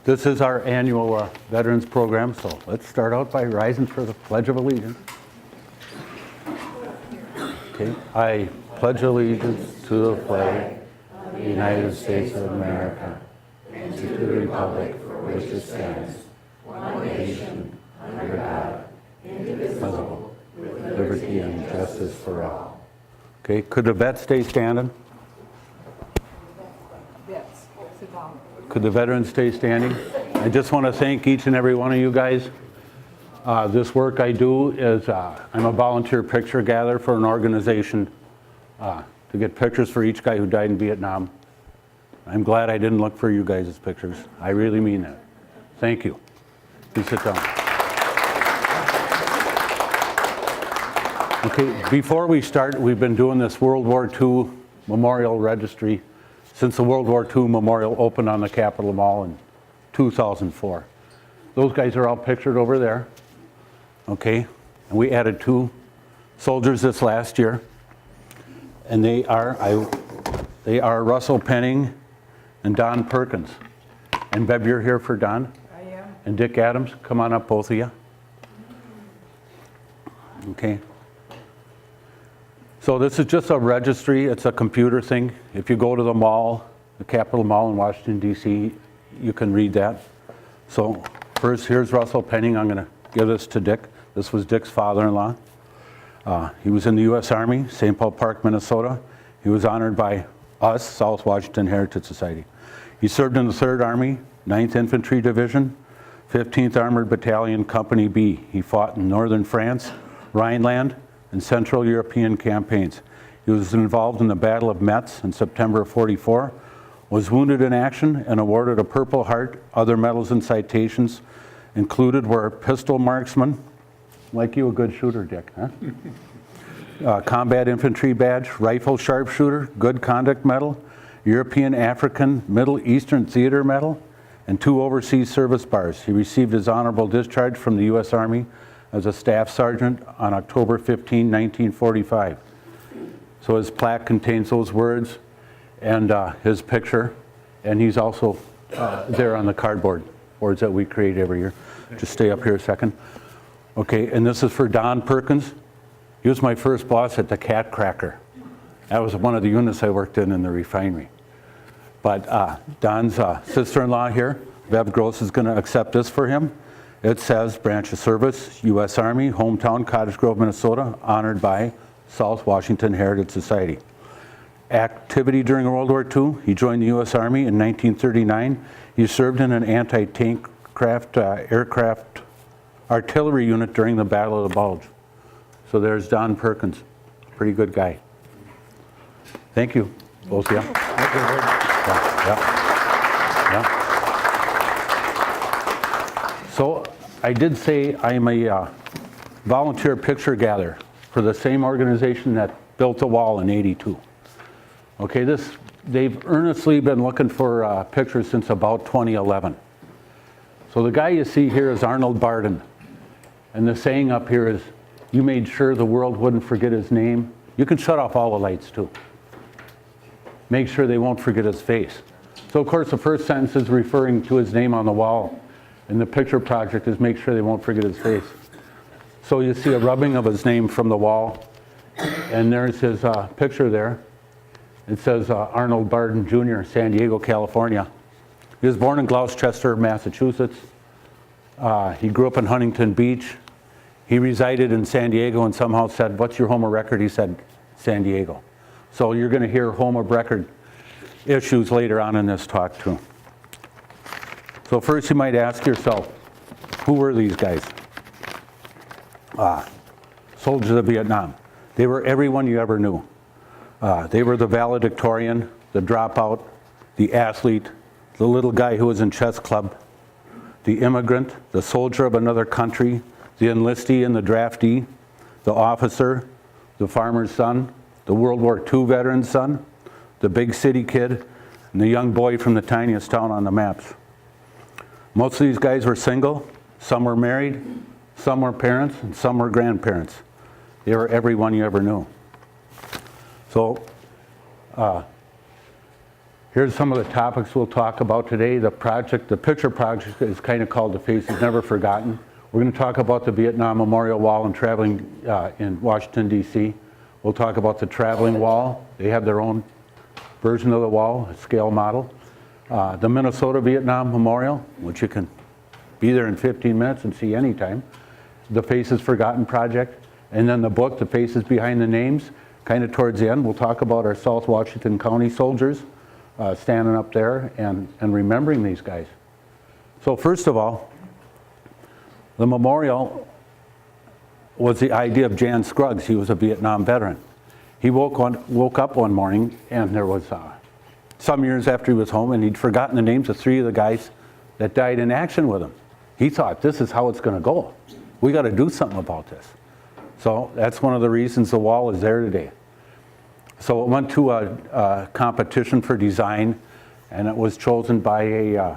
This is our annual Veterans Program, so let's start out by rising for the Pledge of Allegiance. Okay. I pledge allegiance to the flag of the United States of America and to the republic for which it stands, one nation, under God, indivisible, with liberty and justice for all. Okay, could the vets stay standing? Vets, sit down. Could the veterans stay standing? I just want to thank each and every one of you guys. This work I do is, I'm a volunteer picture gatherer for an organization to get pictures for each guy who died in Vietnam. I'm glad I didn't look for you guys' pictures. I really mean that. Thank you. Please sit down. Okay, before we start, we've been doing this World War II Memorial Registry since the World War II Memorial opened on the Capitol Mall in 2004. Those guys are all pictured over there. Okay, and we added 2 soldiers this last year, and they are Russell Penning and Don Perkins. And Bev, you're here for Don? I am. And Dick Adams, come on up, both of you. Okay. So this is just a registry. It's a computer thing. If you go to the mall, the Capitol Mall in Washington, D.C., you can read that. So first, here's Russell Penning. I'm going to give this to Dick. This was Dick's father-in-law. He was in the U.S. Army, St. Paul Park, Minnesota. He was honored by us, South Washington Heritage Society. He served in the 3rd Army, 9th Infantry Division, 15th Armored Battalion, Company B. He fought in northern France, Rhineland, and Central European campaigns. He was involved in the Battle of Metz in September of '44, was wounded in action and awarded a Purple Heart. Other medals and citations included were Pistol Marksman, like you, a good shooter, Dick, huh? Combat Infantry Badge, Rifle Sharpshooter, Good Conduct Medal, European, African, Middle Eastern Theater Medal, and 2 Overseas Service Bars. He received his honorable discharge from the U.S. Army as a staff sergeant on October 15, 1945. So his plaque contains those words and his picture, and he's also there on the cardboard boards that we create every year. Just stay up here a second. Okay, and this is for Don Perkins. He was my first boss at the Cat Cracker. That was one of the units I worked in the refinery. But Don's sister-in-law here, Bev Gross, is going to accept this for him. It says Branch of Service, U.S. Army, hometown, Cottage Grove, Minnesota, honored by South Washington Heritage Society. Activity during World War II, he joined the U.S. Army in 1939. He served in an anti-tank aircraft artillery unit during the Battle of the Bulge. So there's Don Perkins, pretty good guy. Thank you, both of you. Thank you. Yeah. So I did say I'm a volunteer picture gatherer for the same organization that built the wall in '82. Okay, they've earnestly been looking for pictures since about 2011. So the guy you see here is Arnold Barden. And the saying up here is, you made sure the world wouldn't forget his name. You can shut off all the lights too. Make sure they won't forget his face. So of course the first sentence is referring to his name on the wall. And the picture project is make sure they won't forget his face. So you see a rubbing of his name from the wall. And there's his picture there. It says Arnold Barden Jr., San Diego, California. He was born in Gloucester, Massachusetts. He grew up in Huntington Beach. He resided in San Diego and somehow said, what's your home of record? He said, San Diego. So you're going to hear home of record issues later on in this talk too. So first you might ask yourself, who were these guys? Soldiers of Vietnam. They were everyone you ever knew. They were the valedictorian, the dropout, the athlete, the little guy who was in chess club, the immigrant, the soldier of another country, the enlistee and the draftee, the officer, the farmer's son, the World War II veteran's son, the big city kid, and the young boy from the tiniest town on the maps. Most of these guys were single, some were married, some were parents, and some were grandparents. They were everyone you ever knew. So Here's some of the topics we'll talk about today. The picture project is kind of called The Faces Never Forgotten. We're going to talk about the Vietnam Memorial Wall and traveling in Washington, D.C. We'll talk about the traveling wall. They have their own version of the wall, a scale model. The Minnesota Vietnam Memorial, which you can be there in 15 minutes and see anytime. The Faces Forgotten project. And then the book, The Faces Behind the Names. Kind of towards the end, we'll talk about our South Washington County soldiers standing up there and remembering these guys. So first of all, the memorial was the idea of Jan Scruggs. He was a Vietnam veteran. He woke up one morning, and there was some years after he was home, and he'd forgotten the names of 3 of the guys that died in action with him. He thought, this is how it's going to go. We got to do something about this. So that's one of the reasons the wall is there today. So it went to a competition for design, and it was chosen by a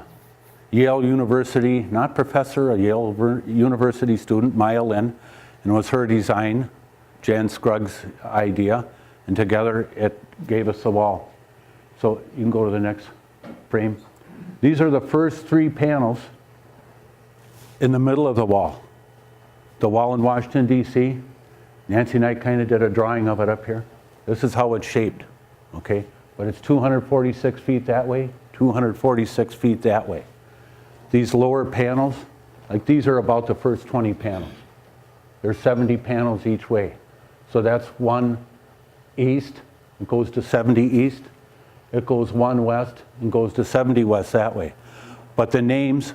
Yale University, not professor, a Yale University student, Maya Lin, and it was her design, Jan Scruggs' idea, and together it gave us the wall. So you can go to the next frame. These are the first 3 panels in the middle of the wall. The wall in Washington, D.C. Nancy and I kind of did a drawing of it up here. This is how it's shaped, okay? But it's 246 feet that way, 246 feet that way. These lower panels, like these are about the first 20 panels. There's 70 panels each way. So that's 1 east, it goes to 70 east. It goes 1 west and goes to 70 west that way. But the names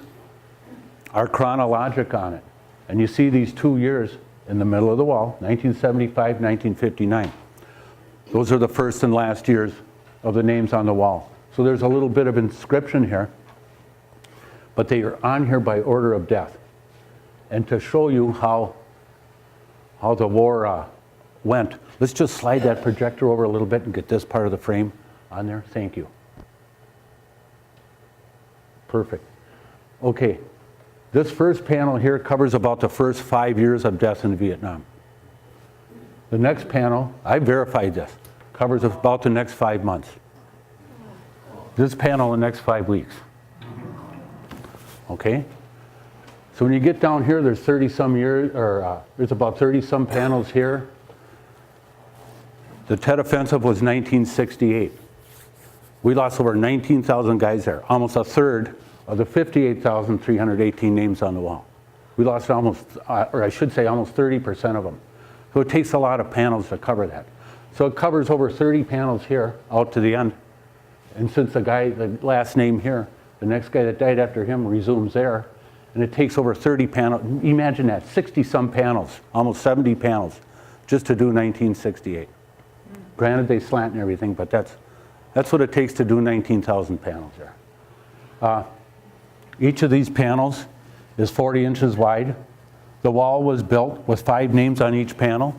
are chronologic on it. And you see these 2 years in the middle of the wall, 1975, 1959. Those are the first and last years of the names on the wall. So there's a little bit of inscription here, but they are on here by order of death. And to show you how the war went, let's just slide that projector over a little bit and get this part of the frame on there. Thank you. Perfect. Okay, this first panel here covers about the first 5 years of death in Vietnam. The next panel, I verified this, covers about the next 5 months. This panel, the next 5 weeks. Okay? So when you get down here, there's 30-some years, or there's about 30-some panels here. The Tet Offensive was 1968. We lost over 19,000 guys there, almost a third of the 58,318 names on the wall. We lost almost, or I should say almost 30% of them. So it takes a lot of panels to cover that. So it covers over 30 panels here out to the end. And since the last name here, the next guy that died after him resumes there, and it takes over 30 panels. Imagine that, 60-some panels, almost 70 panels, just to do 1968. Granted, they slant and everything, but that's what it takes to do 19,000 panels there. Each of these panels is 40 inches wide. The wall was built with 5 names on each panel.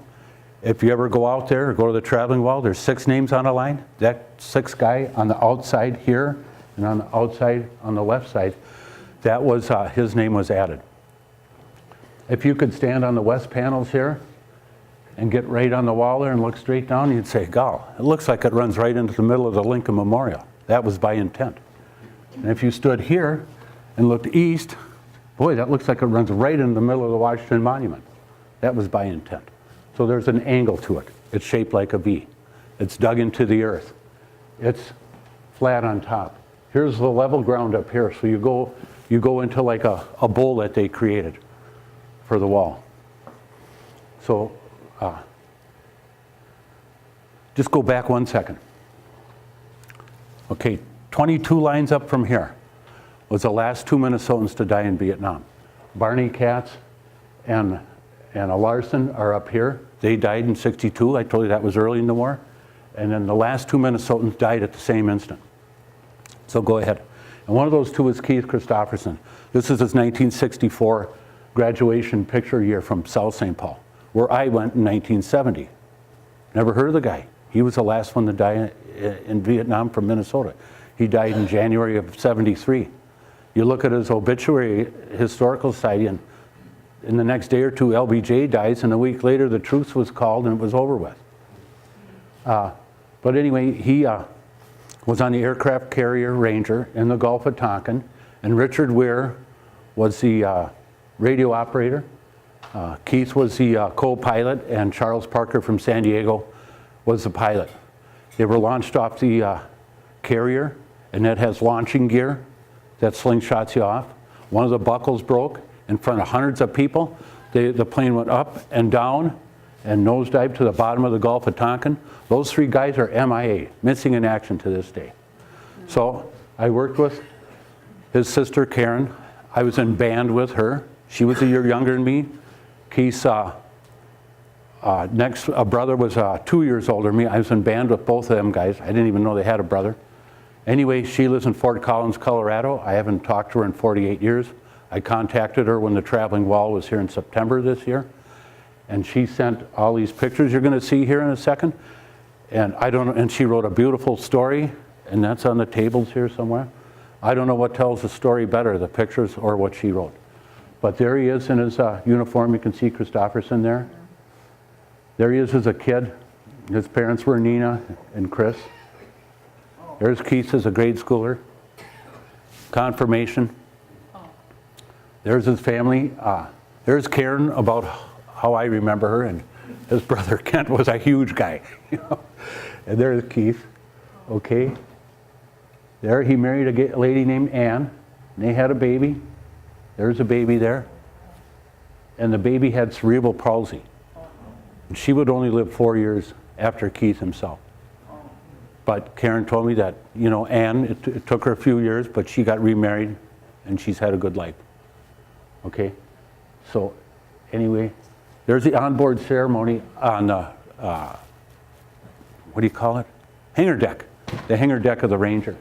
If you ever go out there or go to the traveling wall, there's 6 names on a line. That 6th guy on the outside here and on the outside on the left side, that was his name was added. If you could stand on the west panels here and get right on the wall there and look straight down, you'd say, "Gall, it looks like it runs right into the middle of the Lincoln Memorial." That was by intent. And if you stood here and looked east, boy, that looks like it runs right in the middle of the Washington Monument. That was by intent. So there's an angle to it. It's shaped like a V. It's dug into the earth. It's flat on top. Here's the level ground up here. So you go into like a bowl that they created for the wall. So just go back 1 second. Okay, 22 lines up from here was the last 2 Minnesotans to die in Vietnam. Barney Katz and a Larson are up here. They died in '62. I told you that was early in the war. And then the last 2 Minnesotans died at the same instant. So go ahead. And one of those 2 is Keith Christopherson. This is his 1964 graduation picture year from South St. Paul, where I went in 1970. Never heard of the guy. He was the last one to die in Vietnam from Minnesota. He died in January of '73. You look at his obituary, Historical Society, and in the next day or 2, LBJ dies, and a week later the truce was called and it was over with. But anyway, was on the aircraft carrier Ranger in the Gulf of Tonkin, and Richard Weir was the radio operator. Keith was the co-pilot, and Charles Parker from San Diego was the pilot. They were launched off the carrier, and that has launching gear that slingshots you off. One of the buckles broke in front of hundreds of people. The plane went up and down and nosedived to the bottom of the Gulf of Tonkin. Those 3 guys are MIA, missing in action to this day. So I worked with his sister Karen. I was in band with her. She was a year younger than me. Keith's next brother was 2 years older than me. I was in band with both of them guys. I didn't even know they had a brother. Anyway, she lives in Fort Collins, Colorado. I haven't talked to her in 48 years. I contacted her when the traveling wall was here in September this year. And she sent all these pictures you're going to see here in a second. And and she wrote a beautiful story, and that's on the tables here somewhere. I don't know what tells the story better, the pictures or what she wrote. But there he is in his uniform. You can see Christopherson there. There he is as a kid. His parents were Nina and Chris. There's Keith as a grade schooler. Confirmation. There's his family. There's Karen, about how I remember her, and his brother Kent was a huge guy. And there's Keith. Okay. There he married a lady named Ann, and they had a baby. There's a baby there. And the baby had cerebral palsy. And she would only live 4 years after Keith himself. But Karen told me that, Ann, it took her a few years, but she got remarried, and she's had a good life. Okay? So, anyway, there's the onboard ceremony on the, what do you call it? Hangar deck. The hangar deck of the Ranger,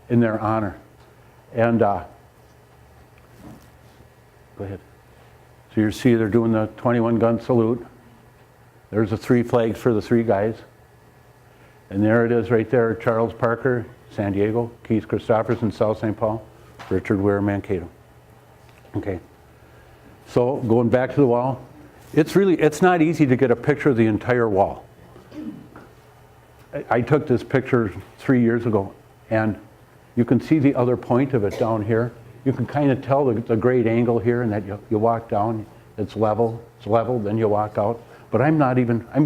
in their honor. And, go ahead. So you see they're doing the 21-gun salute. There's the 3 flags for the 3 guys. And there it is right there, Charles Parker, San Diego, Keith Christopherson, South St. Paul, Richard Weir, Mankato. Okay. So going back to the wall, it's not easy to get a picture of the entire wall. I took this picture 3 years ago, and you can see the other point of it down here. You can kind of tell the grade angle here, and that you walk down, it's level, then you walk out. But I'm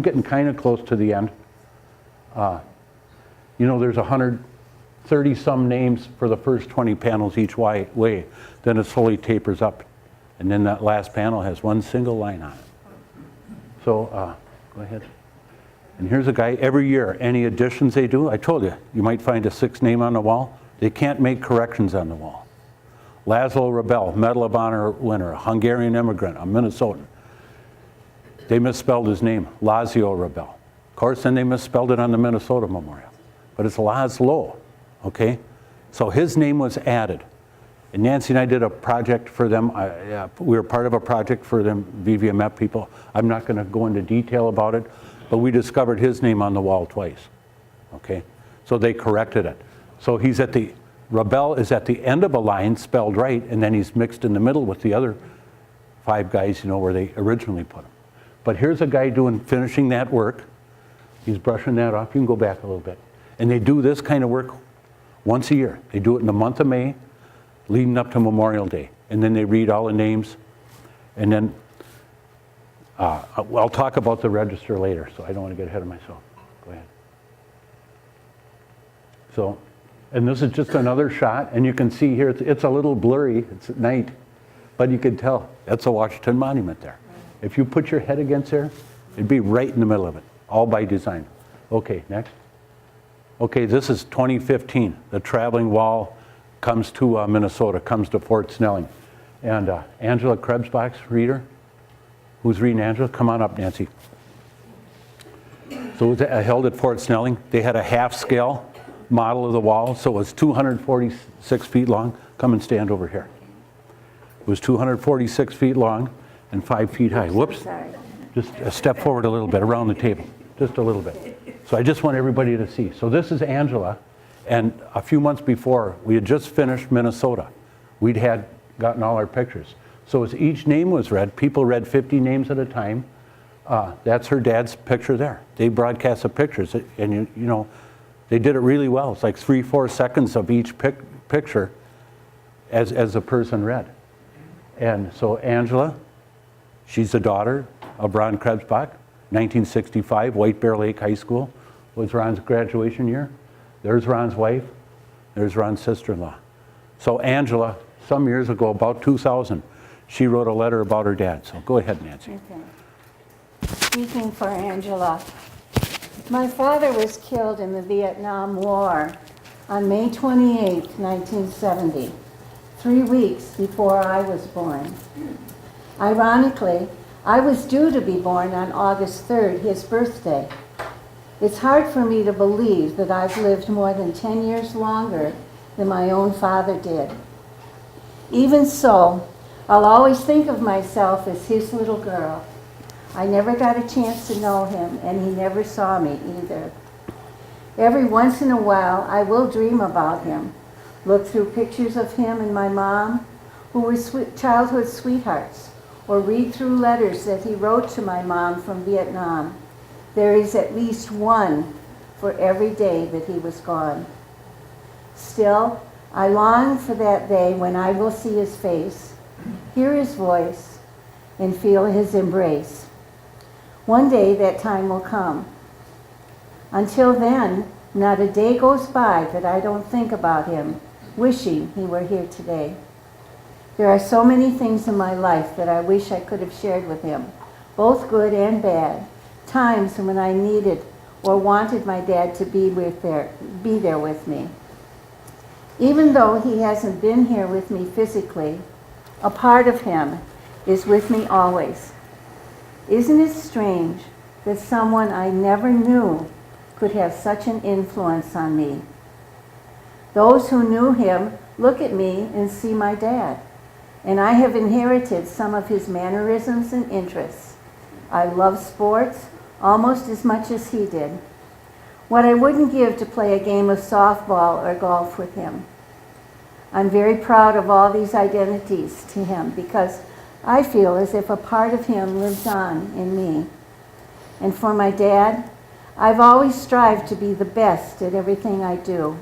getting kind of close to the end. There's 130 some names for the first 20 panels each way. Then it slowly tapers up. And then that last panel has one single line on it. So, go ahead. And here's a guy, every year, any additions they do, I told you, you might find a 6th name on the wall. They can't make corrections on the wall. Laszlo Rebel, Medal of Honor winner, a Hungarian immigrant, a Minnesotan. They misspelled his name, Lazio Rebel. Of course, then they misspelled it on the Minnesota Memorial. But it's Laszlo, okay? So his name was added. And Nancy and I did a project for them. We were part of a project for them, VVMF people. I'm not going to go into detail about it, but we discovered his name on the wall twice, okay? So they corrected it. So he's Rebel is at the end of a line spelled right, and then he's mixed in the middle with the other 5 guys, where they originally put him. But here's a guy finishing that work. He's brushing that off. You can go back a little bit. And they do this kind of work once a year. They do it in the month of May, leading up to Memorial Day. And then they read all the names. And then I'll talk about the register later, so I don't want to get ahead of myself. Go ahead. So, and this is just another shot, and you can see here, it's a little blurry, it's at night, but you can tell that's a Washington Monument there. If you put your head against there, it'd be right in the middle of it, all by design. Okay, next. Okay, this is 2015. The traveling wall comes to Minnesota, comes to Fort Snelling. And Angela Krebsbach's reader. Who's reading Angela? Come on up, Nancy. So it was held at Fort Snelling. They had a half-scale model of the wall, so it was 246 feet long. Come and stand over here. It was 246 feet long and 5 feet high. Whoops. Just step forward a little bit around the table, just a little bit. So I just want everybody to see. So this is Angela, and a few months before, we had just finished Minnesota. We'd gotten all our pictures. So as each name was read, people read 50 names at a time. That's her dad's picture there. They broadcast the pictures, and They did it really well. It's like 3-4 seconds of each picture as the person read. And so Angela, she's the daughter of Ron Krebsbach, 1965, White Bear Lake High School was Ron's graduation year. There's Ron's wife, there's Ron's sister-in-law. So Angela, some years ago, about 2000, she wrote a letter about her dad. So go ahead, Nancy. Okay. Speaking for Angela. My father was killed in the Vietnam War on May 28, 1970, 3 weeks before I was born. Ironically, I was due to be born on August 3rd, his birthday. It's hard for me to believe that I've lived more than 10 years longer than my own father did. Even so, I'll always think of myself as his little girl. I never got a chance to know him, and he never saw me either. Every once in a while, I will dream about him, look through pictures of him and my mom, who were childhood sweethearts, or read through letters that he wrote to my mom from Vietnam. There is at least one for every day that he was gone. Still, I long for that day when I will see his face, hear his voice, and feel his embrace. One day that time will come. Until then, not a day goes by that I don't think about him, wishing he were here today. There are so many things in my life that I wish I could have shared with him, both good and bad, times when I needed or wanted my dad to be there with me. Even though he hasn't been here with me physically, a part of him is with me always. Isn't it strange that someone I never knew could have such an influence on me? Those who knew him look at me and see my dad, and I have inherited some of his mannerisms and interests. I love sports almost as much as he did. What I wouldn't give to play a game of softball or golf with him. I'm very proud of all these identities to him because I feel as if a part of him lives on in me. And for my dad, I've always strived to be the best at everything I do.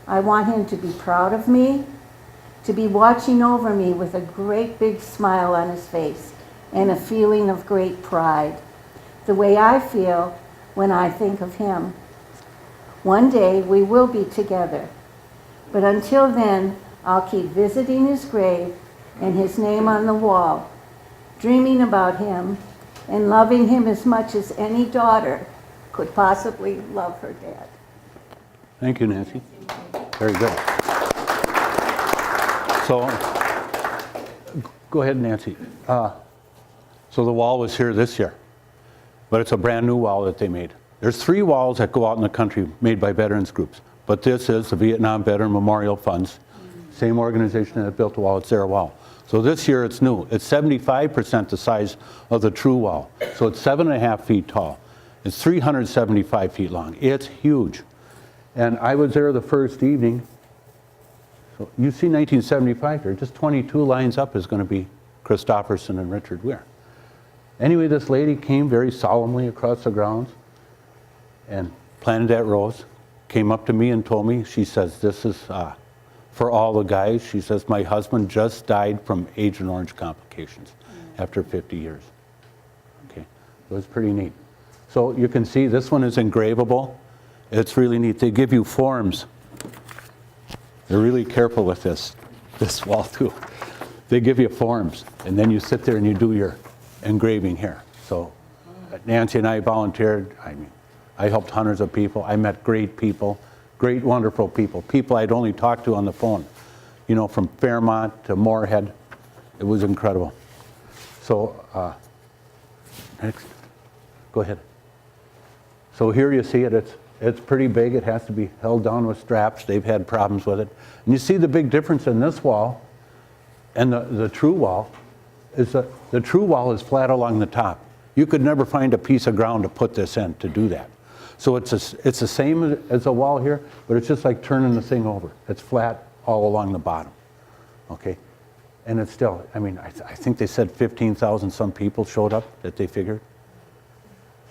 I want him to be proud of me, to be watching over me with a great big smile on his face and a feeling of great pride, the way I feel when I think of him. One day we will be together, but until then, I'll keep visiting his grave and his name on the wall, dreaming about him and loving him as much as any daughter could possibly love her dad. Thank you, Nancy. Very good. So, go ahead, Nancy. So the wall was here this year, but it's a brand new wall that they made. There's 3 walls that go out in the country made by veterans groups, but this is the Vietnam Veteran Memorial Funds, same organization that built the wall, it's their wall. So this year it's new. It's 75% the size of the true wall. So it's 7.5 feet tall. It's 375 feet long. It's huge. And I was there the first evening. So you see 1975 here, just 22 lines up is going to be Christopherson and Richard Weir. Anyway, this lady came very solemnly across the grounds and planted that rose, came up to me and told me, she says, this is for all the guys. She says, my husband just died from Agent Orange complications after 50 years. Okay, so it's pretty neat. So you can see this one is engravable. It's really neat. They give you forms. They're really careful with this wall too. They give you forms, and then you sit there and you do your engraving here. So Nancy and I volunteered. I helped hundreds of people. I met great people, great, wonderful people, people I'd only talked to on the phone, you know, from Fairmont to Moorhead. It was incredible. So next, go ahead. So here you see it. It's pretty big. It has to be held down with straps. They've had problems with it. And you see the big difference in this wall and the true wall is that the true wall is flat along the top. You could never find a piece of ground to put this in to do that. So it's the same as a wall here, but it's just like turning the thing over. It's flat all along the bottom, okay? And it's still, I mean, I think they said 15,000 some people showed up that they figured.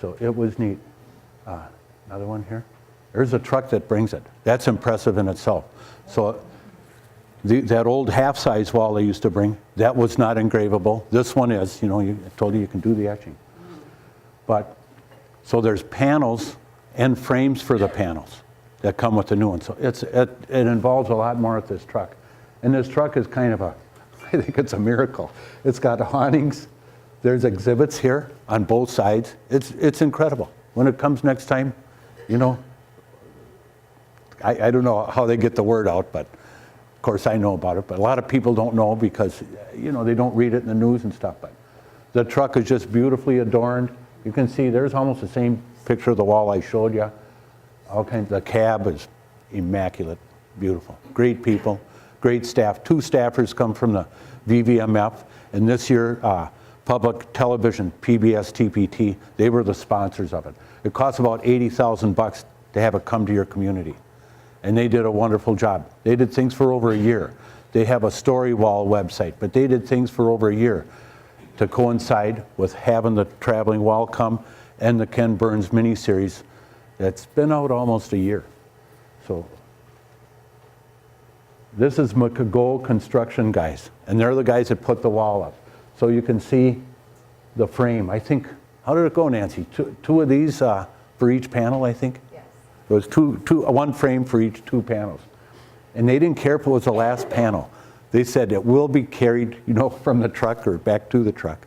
So it was neat. Another one here. There's a truck that brings it. That's impressive in itself. So that old half-size wall they used to bring, that was not engravable. This one is, you know, I told you can do the etching. But, so there's panels and frames for the panels that come with the new one. So it involves a lot more with this truck. And this truck is kind of I think it's a miracle. It's got awnings. There's exhibits here on both sides. It's incredible. When it comes next time, you know, I don't know how they get the word out, but of course I know about it. But a lot of people don't know because, you know, they don't read it in the news and stuff. But the truck is just beautifully adorned. You can see there's almost the same picture of the wall I showed you. All kinds. The cab is immaculate, beautiful. Great people, great staff. 2 staffers come from the VVMF, and this year Public Television, PBS TPT, they were the sponsors of it. It costs about $80,000 to have it come to your community, and they did a wonderful job. They did things for over a year. They have a story wall website, but they did things for over a year to coincide with having the traveling wall come and the Ken Burns miniseries that's been out almost a year. So this is McGough Construction guys, and they're the guys that put the wall up. So you can see the frame. I think, how did it go, Nancy? Two of these for each panel, I think? Yes. It was one frame for each 2 panels. And they didn't care if it was the last panel. They said it will be carried, you know, from the truck or back to the truck.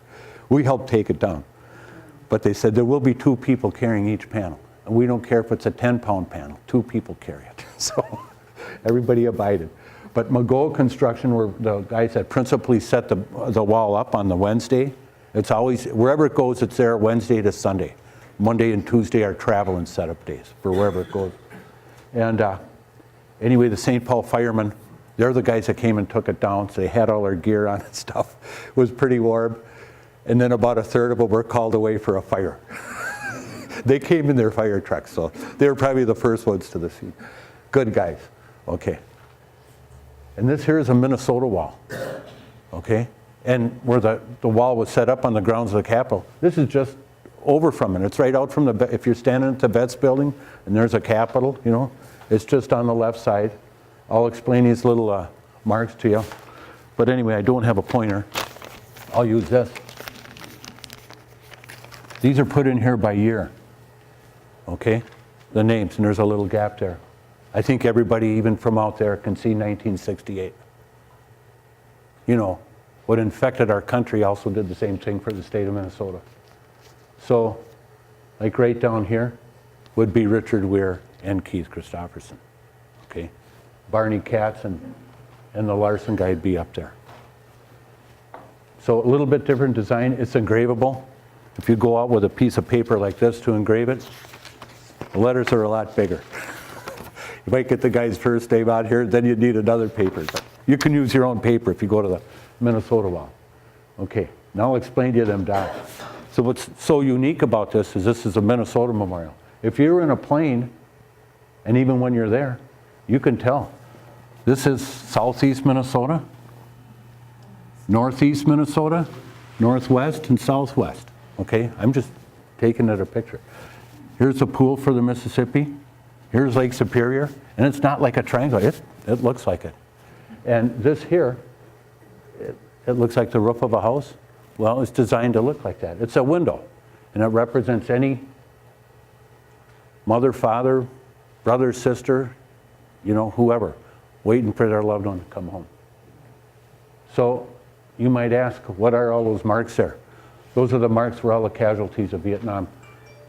We helped take it down. But they said there will be 2 people carrying each panel. And we don't care if it's a 10-pound panel. 2 people carry it. So everybody abided. But McGough Construction were the guys that principally set the wall up on the Wednesday. It's always, wherever it goes, it's there Wednesday to Sunday. Monday and Tuesday are travel and setup days for wherever it goes. And anyway, the St. Paul firemen, they're the guys that came and took it down. So they had all their gear on and stuff. It was pretty warm. And then about a third of them were called away for a fire. They came in their fire trucks, so they were probably the first ones to the scene. Good guys. Okay. And this here is a Minnesota wall. Okay? And where the wall was set up on the grounds of the Capitol, this is just over from it. It's right out from the, if you're standing at the Vets building and there's a Capitol, you know, it's just on the left side. I'll explain these little marks to you. But anyway, I don't have a pointer. I'll use this. These are put in here by year. Okay? The names, and there's a little gap there. I think everybody, even from out there, can see 1968. You know, what infected our country also did the same thing for the state of Minnesota. So, like right down here, would be Richard Weir and Keith Christopherson. Okay? Barney Katz and the Larson guy would be up there. So a little bit different design. It's engravable. If you go out with a piece of paper like this to engrave it, the letters are a lot bigger. You might get the guy's first name out here, then you'd need another paper. But you can use your own paper if you go to the Minnesota wall. Okay, now I'll explain to you them dots. So what's so unique about this is a Minnesota memorial. If you're in a plane, and even when you're there, you can tell. This is southeast Minnesota, northeast Minnesota, northwest, and southwest. Okay, I'm just taking it a picture. Here's a pool for the Mississippi. Here's Lake Superior, and it's not like a triangle. It looks like it. And this here, it looks like the roof of a house. Well, it's designed to look like that. It's a window, and it represents any mother, father, brother, sister, you know, whoever, waiting for their loved one to come home. So you might ask, what are all those marks there? Those are the marks where all the casualties of Vietnam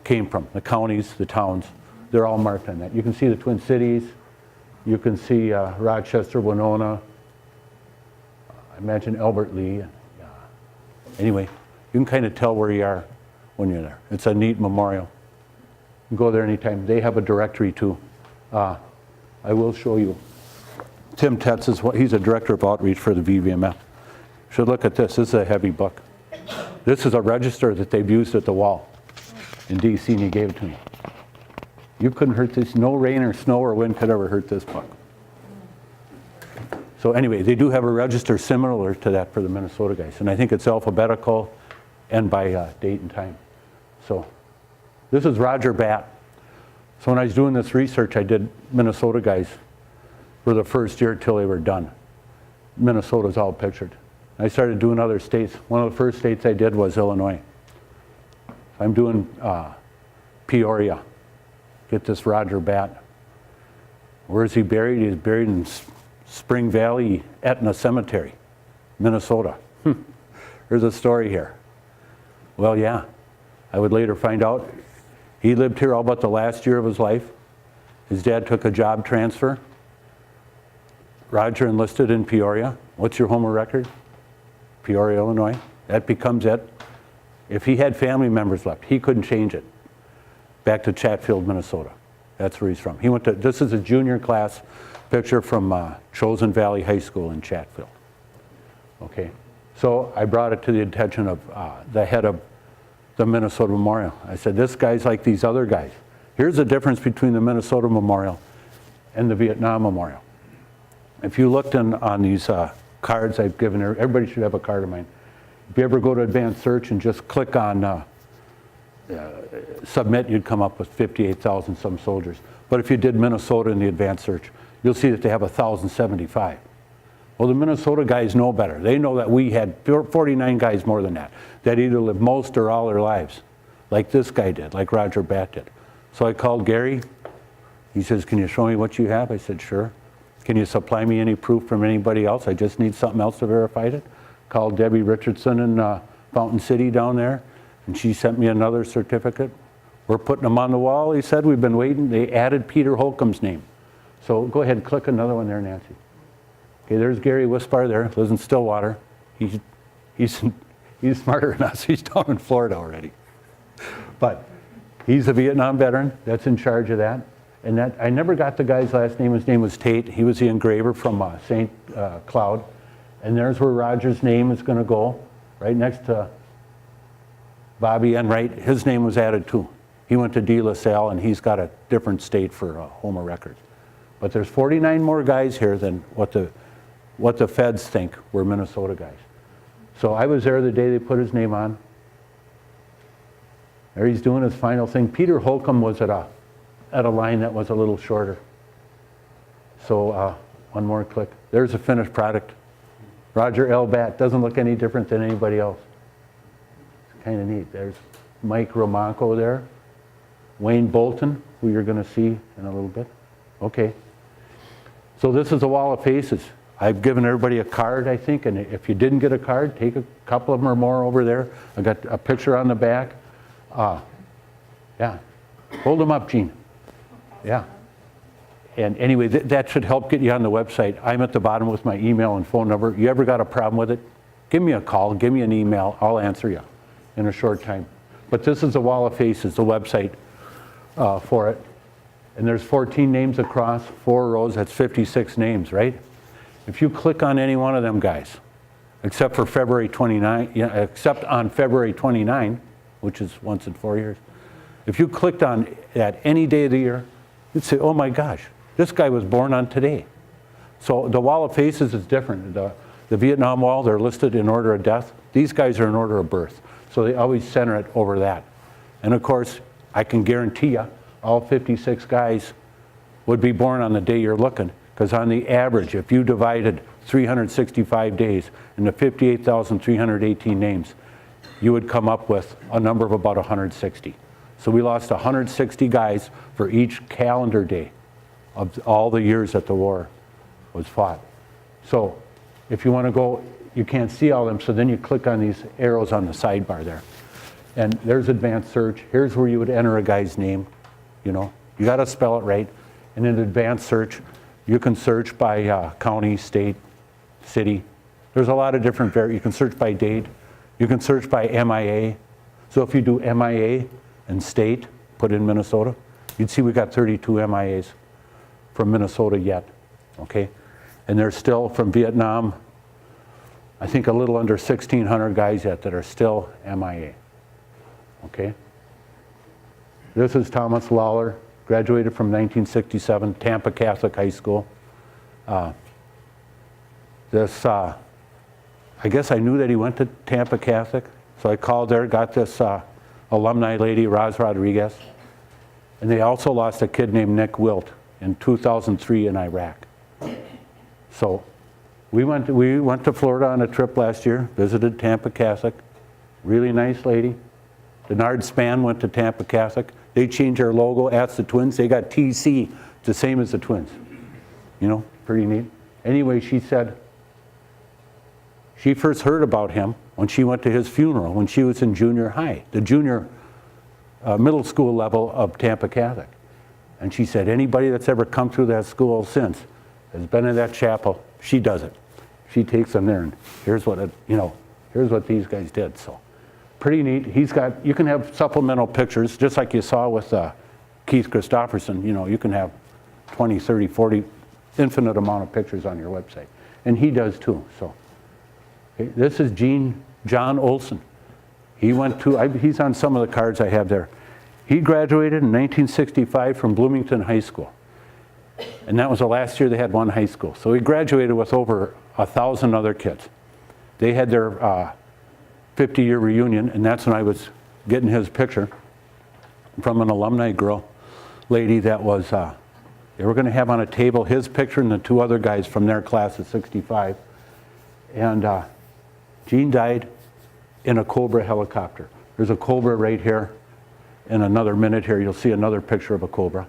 came from, the counties, the towns. They're all marked on that. You can see the Twin Cities. You can see Rochester, Winona. I imagine Albert Lee. Anyway, you can kind of tell where you are when you're there. It's a neat memorial. You can go there anytime. They have a directory too. I will show you. Tim Tetz he's a director of outreach for the VVMF. You should look at this. This is a heavy book. This is a register that they've used at the wall in DC, and he gave it to me. You couldn't hurt this. No rain or snow or wind could ever hurt this book. So anyway, they do have a register similar to that for the Minnesota guys. And I think it's alphabetical and by date and time. So this is Roger Batt. So when I was doing this research, I did Minnesota guys for the first year till they were done. Minnesota's all pictured. I started doing other states. One of the first states I did was Illinois. I'm doing Peoria. Get this Roger Batt. Where is he buried? He's buried in Spring Valley Etna Cemetery, Minnesota. There's a story here. Well, yeah, I would later find out he lived here all but the last year of his life. His dad took a job transfer. Roger enlisted in Peoria. What's your home record? Peoria, Illinois. That becomes it. If he had family members left, he couldn't change it. Back to Chatfield, Minnesota. That's where he's from. He went to, this is a junior class picture from Chosen Valley High School in Chatfield. Okay, so I brought it to the attention of the head of the Minnesota Memorial. I said, this guy's like these other guys. Here's the difference between the Minnesota Memorial and the Vietnam Memorial. If you looked on these cards I've given, everybody should have a card of mine. If you ever go to advanced search and just click on submit, you'd come up with 58,000 some soldiers. But if you did Minnesota in the advanced search, you'll see that they have 1,075. Well, the Minnesota guys know better. They know that we had 49 guys more than that either lived most or all their lives, like this guy did, like Roger Batt did. So I called Gary. He says, can you show me what you have? I said, sure. Can you supply me any proof from anybody else? I just need something else to verify it. Called Debbie Richardson in Fountain City down there, and she sent me another certificate. We're putting them on the wall, he said. We've been waiting. They added Peter Holcomb's name. So go ahead and click another one there, Nancy. Okay, there's Gary Wispar there, lives in Stillwater. He's smarter than us. He's down in Florida already. But he's a Vietnam veteran that's in charge of that. And that I never got the guy's last name. His name was Tate. He was the engraver from St. Cloud. And there's where Roger's name is going to go, right next to Bobby Enright. His name was added too. He went to De La Salle, and he's got a different state for Homer Records. But there's 49 more guys here than what the feds think were Minnesota guys. So I was there the day they put his name on. There he's doing his final thing. Peter Holcomb was at a line that was a little shorter. So one more click. There's a finished product. Roger L. Batt doesn't look any different than anybody else. It's kind of neat. There's Mike Romanco there. Wayne Bolton, who you're going to see in a little bit. Okay. So this is a wall of faces. I've given everybody a card, I think, and if you didn't get a card, take a couple of them or more over there. I got a picture on the back. Yeah. Hold them up, Gene. Yeah. And anyway, that should help get you on the website. I'm at the bottom with my email and phone number. You ever got a problem with it? Give me a call, give me an email. I'll answer you in a short time. But this is a wall of faces, the website for it. And there's 14 names across, 4 rows. That's 56 names, right? If you click on any one of them guys, except for February 29, except on February 29, which is once in 4 years, if you clicked on that any day of the year, you'd say, oh my gosh, this guy was born on today. So the wall of faces is different. The Vietnam Wall, they're listed in order of death. These guys are in order of birth. So they always center it over that. And of course, I can guarantee you, all 56 guys would be born on the day you're looking. Because on the average, if you divided 365 days into 58,318 names, you would come up with a number of about 160. So we lost 160 guys for each calendar day of all the years that the war was fought. So if you want to go, you can't see all of them, so then you click on these arrows on the sidebar there. And there's advanced search. Here's where you would enter a guy's name. You know, you got to spell it right. And in advanced search, you can search by county, state, city. There's a lot of different you can search by date. You can search by MIA. So if you do MIA and state, put in Minnesota, you'd see we got 32 MIAs from Minnesota yet, okay? And there's still from Vietnam, I think a little under 1,600 guys yet that are still MIA, okay? This is Thomas Lawler, graduated from 1967, Tampa Catholic High School. I guess I knew that he went to Tampa Catholic, so I called there, got this alumni lady, Roz Rodriguez. And they also lost a kid named Nick Wilt in 2003 in Iraq. So we went to Florida on a trip last year, visited Tampa Catholic. Really nice lady. Denard Span went to Tampa Catholic. They changed their logo, asked the Twins. They got TC, the same as the Twins. You know, pretty neat. Anyway, she said she first heard about him when she went to his funeral when she was in junior high, the junior middle school level of Tampa Catholic. And she said anybody that's ever come through that school since has been in that chapel. She does it. She takes them there, and here's what here's what these guys did. So pretty neat. He's got, you can have supplemental pictures, just like you saw with Keith Christopherson. You know, you can have 20, 30, 40, infinite amount of pictures on your website. And he does too. So okay, this is John Olson. He went to, he's on some of the cards I have there. He graduated in 1965 from Bloomington High School. And that was the last year they had one high school. So he graduated with over 1,000 other kids. They had their 50-year reunion, and that's when I was getting his picture from an alumni girl lady that was, they were going to have on a table his picture and the two other guys from their class of 65. And Gene died in a Cobra helicopter. There's a Cobra right here. In another minute here, you'll see another picture of a Cobra.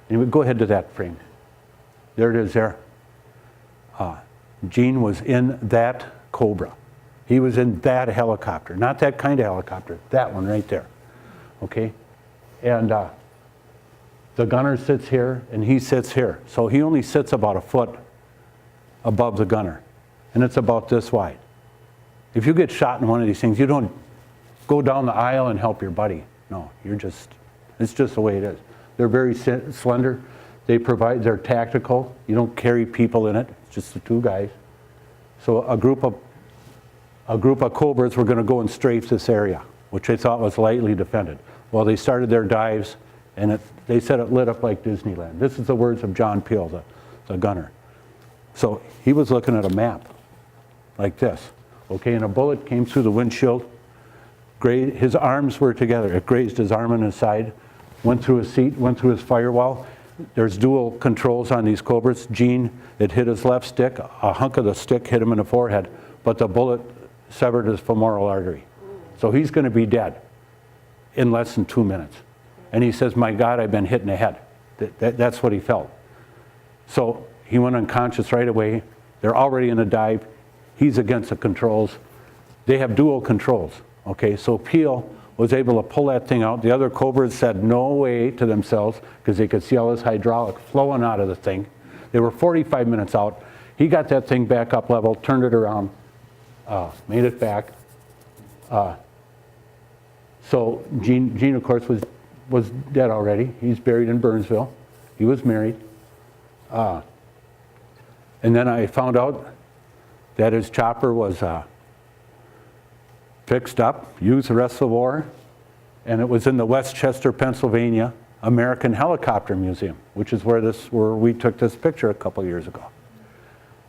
Anyway, go ahead to that frame. There it is there. Gene was in that Cobra. He was in that helicopter. Not that kind of helicopter, that one right there. Okay? And the gunner sits here, and he sits here. So he only sits about a foot above the gunner. And it's about this wide. If you get shot in one of these things, you don't go down the aisle and help your buddy. No, it's just the way it is. They're very slender. They're tactical. You don't carry people in it. It's just the two guys. So a group of Cobras were going to go and strafe this area, which they thought was lightly defended. Well, they started their dives, and they said it lit up like Disneyland. This is the words of John Peel, the gunner. So he was looking at a map like this. Okay, and a bullet came through the windshield. His arms were together. It grazed his arm and his side, went through his seat, went through his firewall. There's dual controls on these Cobras. Gene, it hit his left stick. A hunk of the stick hit him in the forehead, but the bullet severed his femoral artery. So he's going to be dead in less than 2 minutes. And he says, my God, I've been hit in the head. That's what he felt. So he went unconscious right away. They're already in a dive. He's against the controls. They have dual controls. Okay, so Peel was able to pull that thing out. The other Cobras said no way to themselves because they could see all this hydraulic flowing out of the thing. They were 45 minutes out. He got that thing back up level, turned it around, made it back. So Gene, of course, was dead already. He's buried in Burnsville. He was married. And then I found out that his chopper was fixed up, used the rest of the war, and it was in the Westchester, Pennsylvania American Helicopter Museum, which is where we took this picture a couple years ago.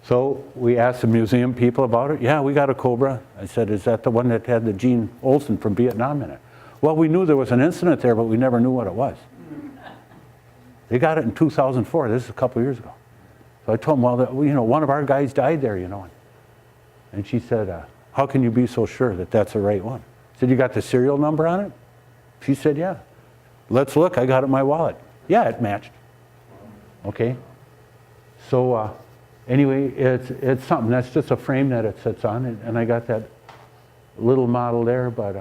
So we asked the museum people about it. Yeah, we got a Cobra. I said, is that the one that had the Gene Olson from Vietnam in it? Well, we knew there was an incident there, but we never knew what it was. They got it in 2004. This is a couple years ago. So I told them, well, one of our guys died there, And she said, how can you be so sure that that's the right one? I said, you got the serial number on it? She said, yeah. Let's look, I got it in my wallet. Yeah, it matched. Okay. So anyway, it's something. That's just a frame that it sits on, and I got that little model there, but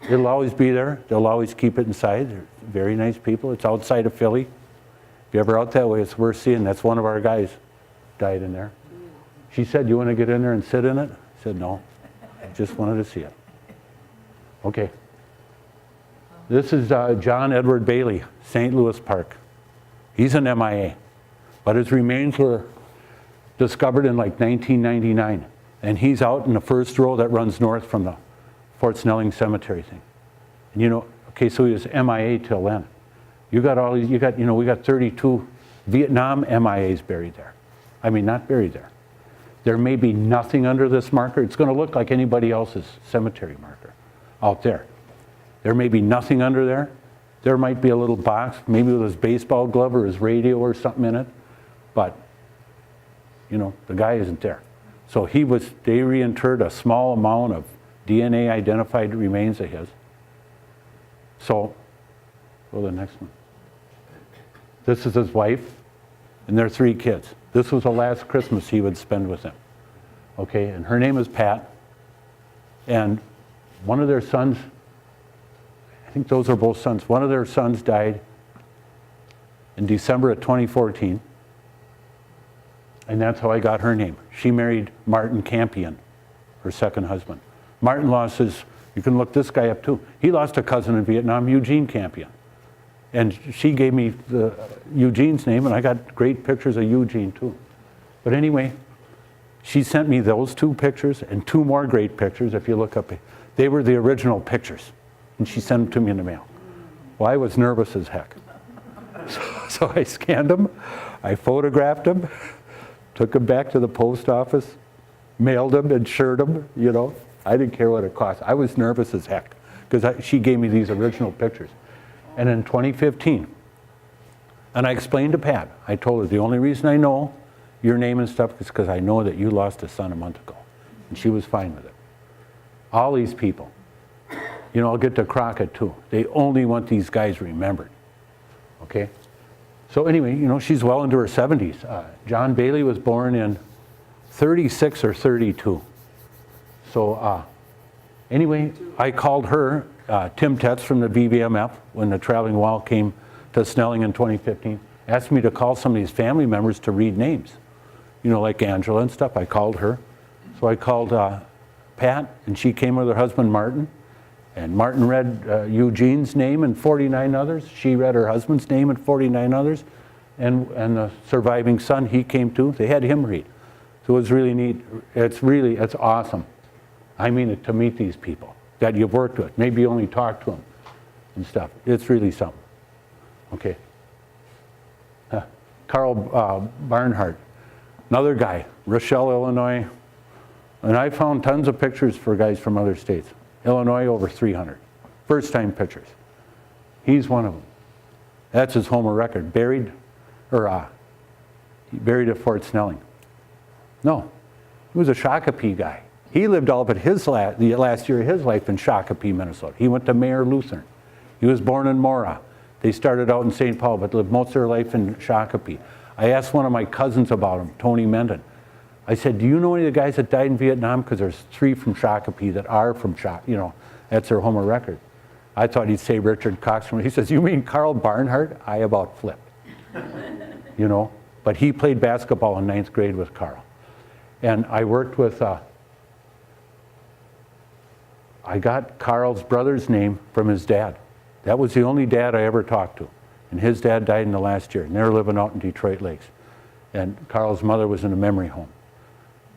it'll always be there. They'll always keep it inside. They're very nice people. It's outside of Philly. If you're ever out that way, it's worth seeing. That's one of our guys died in there. She said, you want to get in there and sit in it? I said, no. I just wanted to see it. Okay. This is John Edward Bailey, St. Louis Park. He's an MIA, but his remains were discovered in like 1999. And he's out in the first row that runs north from the Fort Snelling Cemetery thing. And okay, so he was MIA till then. You got all these, we got 32 Vietnam MIAs buried there. I mean, not buried there. There may be nothing under this marker. It's going to look like anybody else's cemetery marker out there. There may be nothing under there, There might be a little box, maybe with his baseball glove or his radio or something in it, but, you know, the guy isn't there. So they reinterred a small amount of DNA identified remains of his. So, go to the next one. This is his wife and their 3 kids. This was the last Christmas he would spend with them. Okay, and her name is Pat. And one of their sons, I think those are both sons, one of their sons died in December of 2014. And that's how I got her name. She married Martin Campion, her second husband. Martin lost his, you can look this guy up too. He lost a cousin in Vietnam, Eugene Campion. And she gave me Eugene's name, and I got great pictures of Eugene too. But anyway, she sent me those 2 pictures and 2 more great pictures. If you look up, they were the original pictures, and she sent them to me in the mail. Well, I was nervous as heck. So I scanned them, I photographed them, took them back to the post office, mailed them, insured them, you know. I didn't care what it cost. I was nervous as heck because she gave me these original pictures. And in 2015, and I explained to Pat, I told her the only reason I know your name and stuff is because I know that you lost a son a month ago. And she was fine with it. All these people, you know, I'll get to Crockett too. They only want these guys remembered, okay? So anyway, you know, she's well into her 70s. John Bailey was born in 36 or 32. So anyway, I called her, Tim Tetz from the BBMF, when the traveling wall came to Snelling in 2015, asked me to call some of these family members to read names. You know, like Angela and stuff. I called her. So I called Pat, and she came with her husband, Martin. And Martin read Eugene's name and 49 others. She read her husband's name and 49 others. And the surviving son, he came too. They had him read. So it was really neat. It's awesome. I mean, to meet these people that you've worked with. Maybe you only talked to them and stuff. It's really something. Okay. Carl Barnhart, another guy, Rochelle, Illinois. And I found tons of pictures for guys from other states. Illinois, over 300. First-time pictures. He's one of them. That's his Homer record. Buried at Fort Snelling. No, he was a Shakopee guy. He lived all but the last year of his life in Shakopee, Minnesota. He went to Mayer Lutheran. He was born in Mora. They started out in St. Paul, but lived most of their life in Shakopee. I asked one of my cousins about him, Tony Menden. I said, do you know any of the guys that died in Vietnam? Because there's 3 from Shakopee that are from you know, that's their Homer record. I thought he'd say Richard Cox. He says, you mean Carl Barnhart? I about flipped. You know, but he played basketball in 9th grade with Carl. And I worked with, I got Carl's brother's name from his dad. That was the only dad I ever talked to. And his dad died in the last year. And they're living out in Detroit Lakes. And Carl's mother was in a memory home.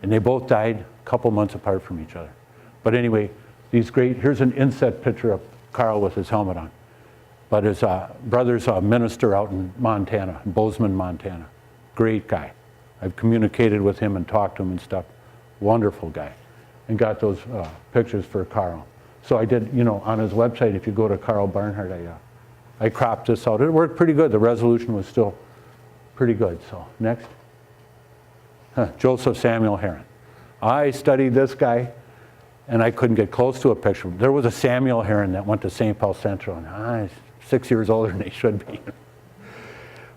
And they both died a couple months apart from each other. But anyway, here's an inset picture of Carl with his helmet on. But his brother's a minister out in Montana, in Bozeman, Montana. Great guy. I've communicated with him and talked to him and stuff. Wonderful guy. And got those pictures for Carl. So I did, you know, on his website, if you go to Carl Barnhart, I cropped this out. It worked pretty good. The resolution was still pretty good. So next. Joseph Samuel Heron. I studied this guy, and I couldn't get close to a picture. There was a Samuel Heron that went to St. Paul Central, and he's 6 years older than he should be.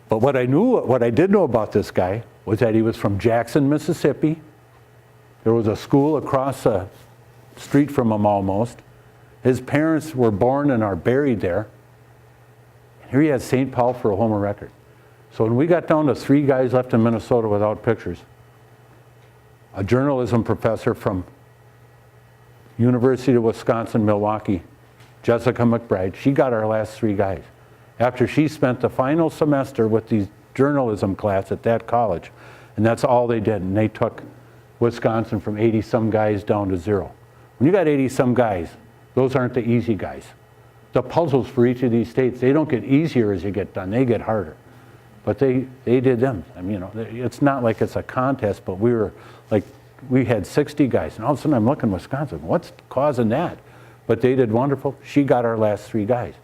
But what I did know about this guy was that he was from Jackson, Mississippi. There was a school across the street from him almost. His parents were born and are buried there. And here he has St. Paul for a Homer record. So when we got down to 3 guys left in Minnesota without pictures, a journalism professor from University of Wisconsin-Milwaukee, Jessica McBride, she got our last 3 guys. After she spent the final semester with the journalism class at that college, and that's all they did, and they took Wisconsin from 80-some guys down to 0. When you got 80-some guys, those aren't the easy guys. The puzzles for each of these states, they don't get easier as you get done, they get harder. But they did them. I mean, you know, it's not like it's a contest, but we had 60 guys, and all of a sudden I'm looking Wisconsin, what's causing that? But they did wonderful. She got our last 3 guys.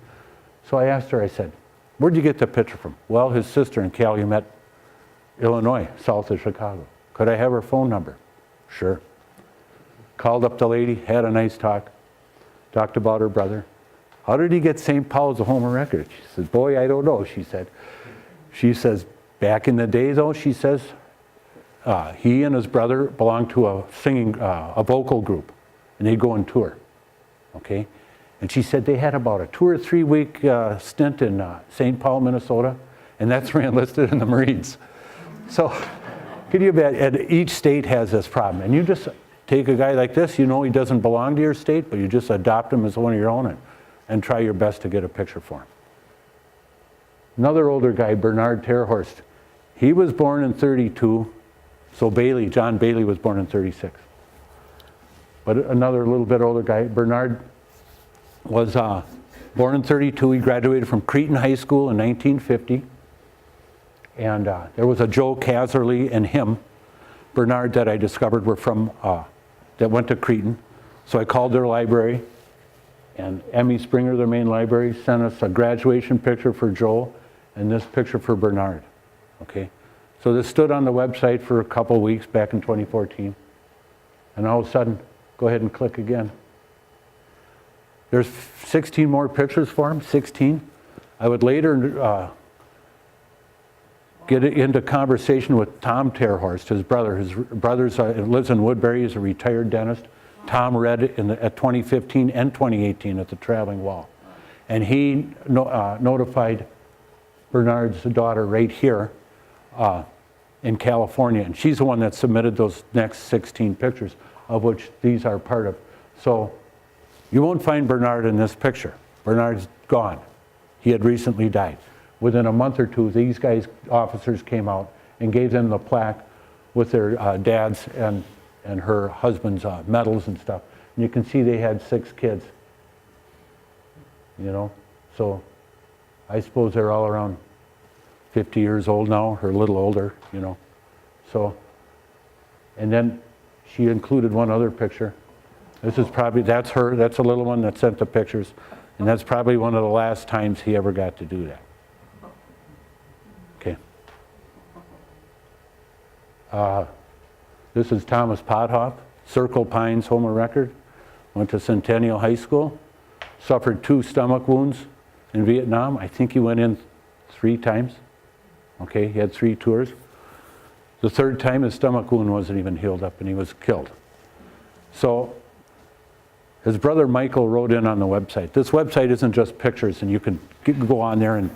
So I asked her, I said, where'd you get the picture from? Well, his sister in Calumet, Illinois, south of Chicago. Could I have her phone number? Sure. Called up the lady, had a nice talk, talked about her brother. How did he get St. Paul's a home of record? She said, boy, I don't know, she said. She says, back in the day though, she says, he and his brother belonged to a vocal group, and they'd go on tour, okay? And she said they had about a 2 or 3 week stint in St. Paul, Minnesota, and that's where he enlisted in the Marines. So, could you imagine, and each state has this problem, and you just take a guy like this, you know he doesn't belong to your state, but you just adopt him as one of your own and try your best to get a picture for him. Another older guy, Bernard Terhorst, he was born in 32, so John Bailey was born in 36. But another little bit older guy, Bernard was born in 32. He graduated from Cretin High School in 1950. And there was a Joe Casserly and him, Bernard, that I discovered were from, that went to Cretin. So I called their library, and Emmy Springer, their main library, sent us a graduation picture for Joe and this picture for Bernard, okay? So this stood on the website for a couple of weeks back in 2014. And all of a sudden, go ahead and click again. There's 16 more pictures for him, 16. I would later get into conversation with Tom Terhorst, his brother. His brother lives in Woodbury, he's a retired dentist. Tom read it at 2015 and 2018 at the Traveling Wall. And he notified Bernard's daughter right here in California. And she's the one that submitted those next 16 pictures, of which these are part of. So you won't find Bernard in this picture. Bernard's gone. He had recently died. Within a month or two, these officers came out and gave them the plaque with their dad's and her husband's medals and stuff. And you can see they had 6 kids, you know. So I suppose they're all around 50 years old now, or a little older, you know. So, and then she included one other picture. This is probably, that's her, that's a little one that sent the pictures. And that's probably one of the last times he ever got to do that. Okay. This is Thomas Pothoff, Circle Pines home of record. Went to Centennial High School. Suffered 2 stomach wounds in Vietnam. I think he went in 3 times. Okay, he had 3 tours. The 3rd time his stomach wound wasn't even healed up and he was killed. So his brother Michael wrote in on the website. This website isn't just pictures, and you can go on there and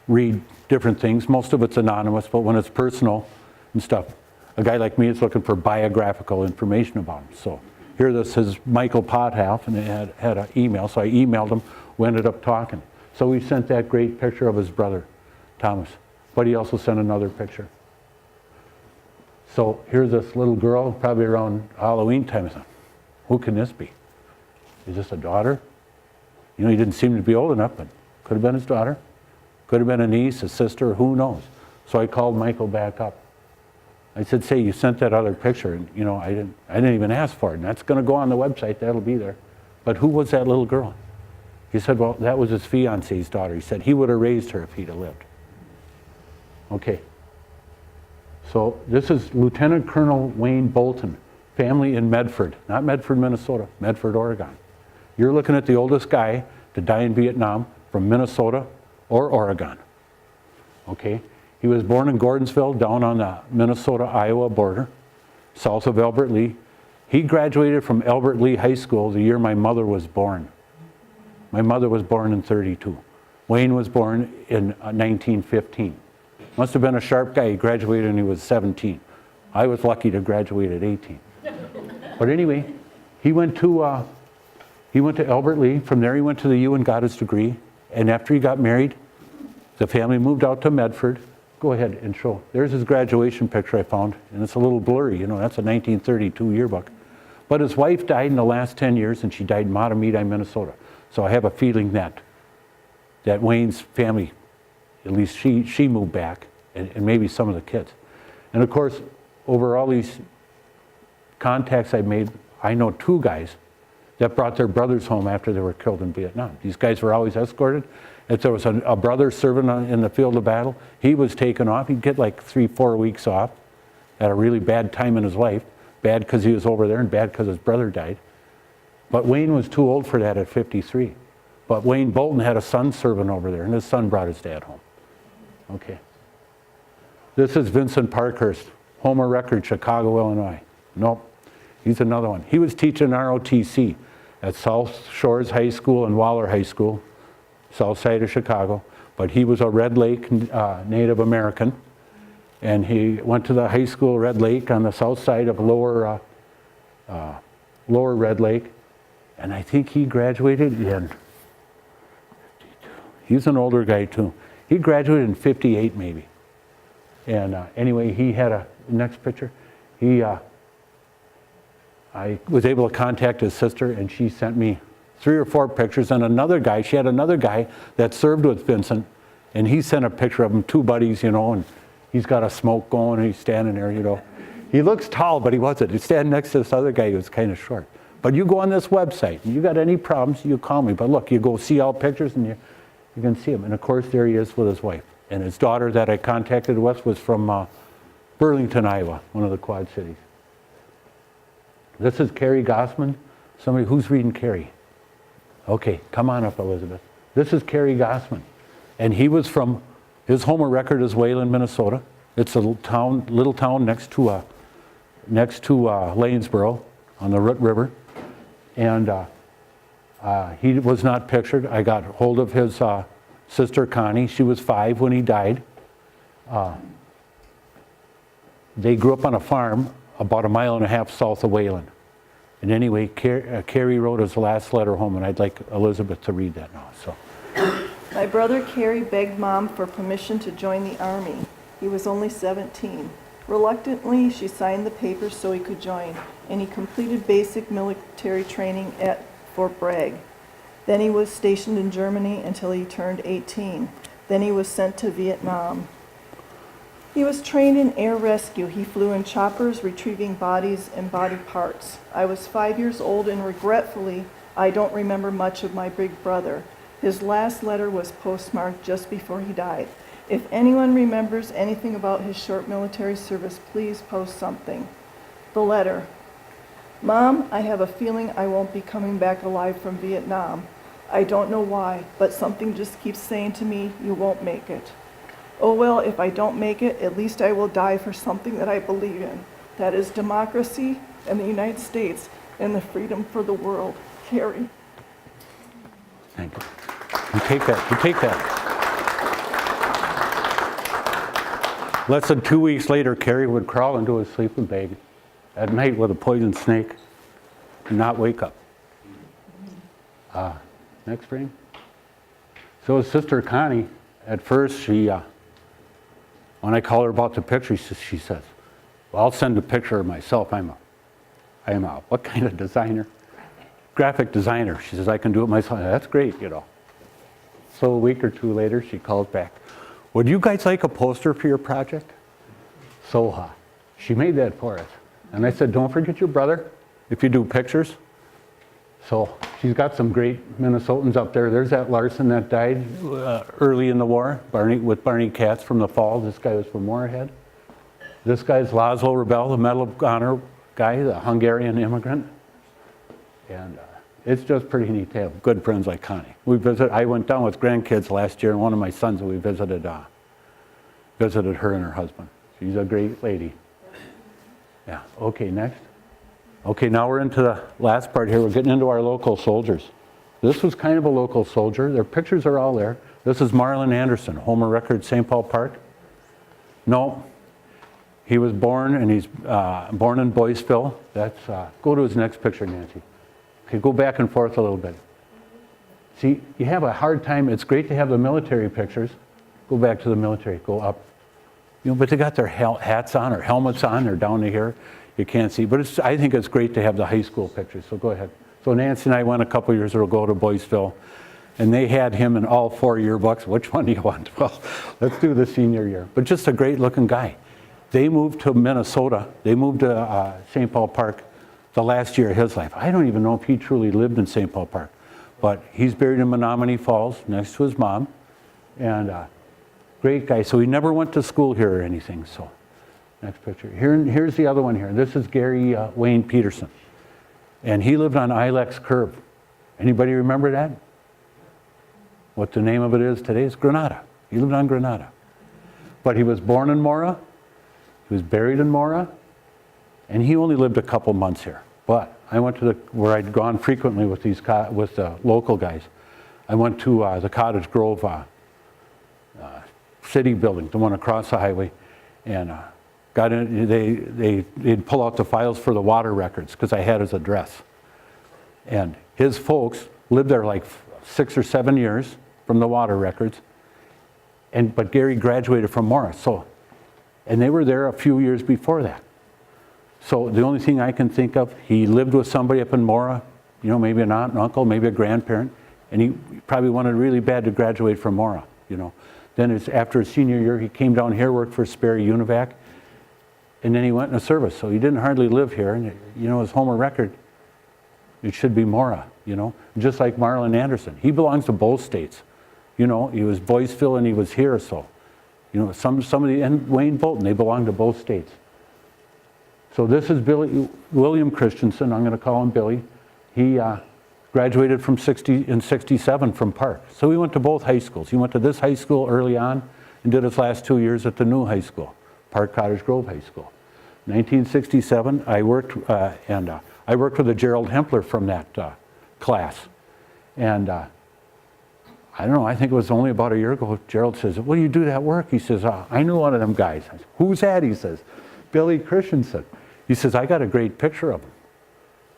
read different things. Most of it's anonymous, but when it's personal and stuff, a guy like me is looking for biographical information about him. So here this is Michael Pothoff, and it had an email, so I emailed him. We ended up talking. So we sent that great picture of his brother, Thomas, but he also sent another picture. So here's this little girl, probably around Halloween time. I thought, who can this be? Is this a daughter? You know, he didn't seem to be old enough, but could have been his daughter. Could have been a niece, a sister, who knows? So I called Michael back up. I said, say, you sent that other picture, and you know, I didn't even ask for it, and that's gonna go on the website, that'll be there. But who was that little girl? He said, well, that was his fiance's daughter. He said he would have raised her if he'd have lived. Okay. So this is Lieutenant Colonel Wayne Bolton, family in Medford, not Medford, Minnesota, Medford, Oregon. You're looking at the oldest guy to die in Vietnam from Minnesota or Oregon, okay? He was born in Gordonsville, down on the Minnesota-Iowa border, south of Albert Lea. He graduated from Albert Lea High School the year my mother was born. My mother was born in 32. Wayne was born in 1915. Must have been a sharp guy. He graduated when he was 17. I was lucky to graduate at 18. But anyway, he went to Albert Lea. From there he went to the U and got his degree. And after he got married, the family moved out to Medford. Go ahead and show. There's his graduation picture I found, and it's a little blurry, you know, that's a 1932 yearbook. But his wife died in the last 10 years, and she died in Matamidi, Minnesota. So I have a feeling that Wayne's family, at least she moved back, and maybe some of the kids. And of course, over all these contacts I made, I know 2 guys that brought their brothers home after they were killed in Vietnam. These guys were always escorted, If there was a brother serving in the field of battle, he was taken off. He'd get like 3-4 weeks off at a really bad time in his life. Bad because he was over there and bad because his brother died. But Wayne was too old for that at 53. But Wayne Bolton had a son serving over there, and his son brought his dad home. Okay. This is Vincent Parkhurst, Homer Record, Chicago, Illinois. Nope, he's another one. He was teaching ROTC at South Shores High School and Waller High School, south side of Chicago. But he was a Red Lake Native American, and he went to the high school Red Lake on the south side of lower Red Lake, and I think he graduated in, he's an older guy too. He graduated in 58 maybe. And anyway, he had a, next picture, I was able to contact his sister, and she sent me 3 or 4 pictures, and another guy, she had another guy that served with Vincent, and he sent a picture of him, 2 buddies, you know, and he's got a smoke going, and he's standing there, you know. He looks tall, but he wasn't. He's standing next to this other guy who was kind of short. But you go on this website, and you got any problems, you call me. But look, you go see all pictures, and you can see him. And of course, there he is with his wife. And his daughter that I contacted was from Burlington, Iowa, one of the Quad Cities. This is Carrie Gossman. Somebody who's reading Carrie? Okay, come on up, Elizabeth. This is Carrie Gossman. And he was from, his Homer Record is Wayland, Minnesota. It's a little town next to Lanesboro on the Root River. And he was not pictured. I got hold of his sister Connie. She was 5 when he died. They grew up on a farm about 1.5 miles south of Wayland. And anyway, Carrie wrote his last letter home, and I'd like Elizabeth to read that now. So, My brother Kerry begged Mom for permission to join the Army. He was only 17. Reluctantly, she signed the papers so he could join, and he completed basic military training at Fort Bragg. Then he was stationed in Germany until he turned 18. Then he was sent to Vietnam. He was trained in air rescue. He flew in choppers, retrieving bodies and body parts. I was 5 years old, and regretfully, I don't remember much of my big brother. His last letter was postmarked just before he died. If anyone remembers anything about his short military service, please post something. The letter. Mom, I have a feeling I won't be coming back alive from Vietnam. I don't know why, but something just keeps saying to me, you won't make it. Oh well, if I don't make it, at least I will die for something that I believe in. That is democracy and the United States and the freedom for the world. Carrie. thank you. You take that. You take that. Less than 2 weeks later, Carrie would crawl into his sleeping bag at night with a poison snake and not wake up. Next frame. So his sister Connie, at first, she, when I call her about the picture, she says, well, I'll send a picture of myself. I am a, what kind of designer? Graphic designer. She says, I can do it myself. That's great, you know. So a week or 2 later, she calls back. Would you guys like a poster for your project? So she made that for us. And I said, don't forget your brother if you do pictures. So she's got some great Minnesotans up there. There's that Larson that died early in the war, with Barney Katz from the Falls. This guy was from Moorhead. This guy's Laszlo Rebel, the Medal of Honor guy, the Hungarian immigrant. And it's just pretty neat to have good friends like Connie. I went down with grandkids last year, and one of my sons, we visited her and her husband. She's a great lady. Yeah, okay, next. Okay, now we're into the last part here. We're getting into our local soldiers. This was kind of a local soldier. Their pictures are all there. This is Marlon Anderson, Homer Record, St. Paul Park. No, he was born, and he's born in Boyceville. That's, go to his next picture, Nancy. Okay, go back and forth a little bit. See, you have a hard time. It's great to have the military pictures. Go back to the military, go up. You know, but they got their hats on or helmets on. They're down to here. You can't see. But I think it's great to have the high school pictures. So go ahead. So Nancy and I went a couple years ago to Boyceville, and they had him in all 4 yearbooks. Which one do you want? Well, let's do the senior year. But just a great-looking guy. They moved to Minnesota. They moved to St. Paul Park the last year of his life. I don't even know if he truly lived in St. Paul Park. But he's buried in Menominee Falls next to his mom. And great guy. So he never went to school here or anything. So next picture. Here's the other one here. This is Gary Wayne Peterson. And he lived on Ilex Curve. Anybody remember that? What the name of it is today is Granada. He lived on Granada. But he was born in Mora. He was buried in Mora. And he only lived a couple months here. But I went to where I'd gone frequently with the local guys. I went to the Cottage Grove city building, the one across the highway, and got in. They'd pull out the files for the water records because I had his address. And his folks lived there like 6 or 7 years from the water records. But Gary graduated from Morris, and they were there a few years before that. So the only thing I can think of, he lived with somebody up in Mora, maybe an aunt and uncle, maybe a grandparent, and he probably wanted really bad to graduate from Mora, Then after his senior year, he came down here, worked for Sperry Univac, and then he went into service. So he didn't hardly live here, and his Homer record, it should be Mora, Just like Marlon Anderson. He belongs to both states. He was Boyceville and he was here, so. Somebody, and Wayne Bolton, they belong to both states. So this is William Christensen, I'm going to call him Billy. He graduated in 67 from Park. So he went to both high schools. He went to this high school early on and did his last 2 years at the new high school, Park Cottage Grove High School. 1967, I worked with a Gerald Hempler from that class. And I don't know, I think it was only about a year ago, Gerald says, "What do you do that work?" He says, "I knew one of them guys." I said, "Who's that?" He says, "Billy Christensen." He says, "I got a great picture of him."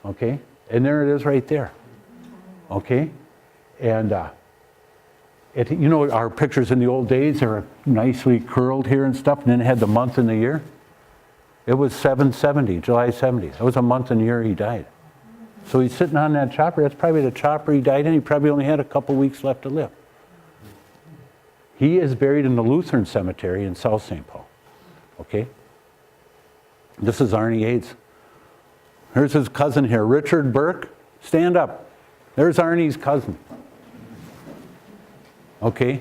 Okay? And there it is right there. Okay? And our pictures in the old days are nicely curled here and stuff, and then it had the month and the year. It was 7/70, July 70th. That was a month and year he died. So he's sitting on that chopper. That's probably the chopper he died in. He probably only had a couple weeks left to live. He is buried in the Lutheran Cemetery in South St. Paul. Okay? This is Arnie Aids. Here's his cousin here, Richard Burke. Stand up. There's Arnie's cousin. Okay?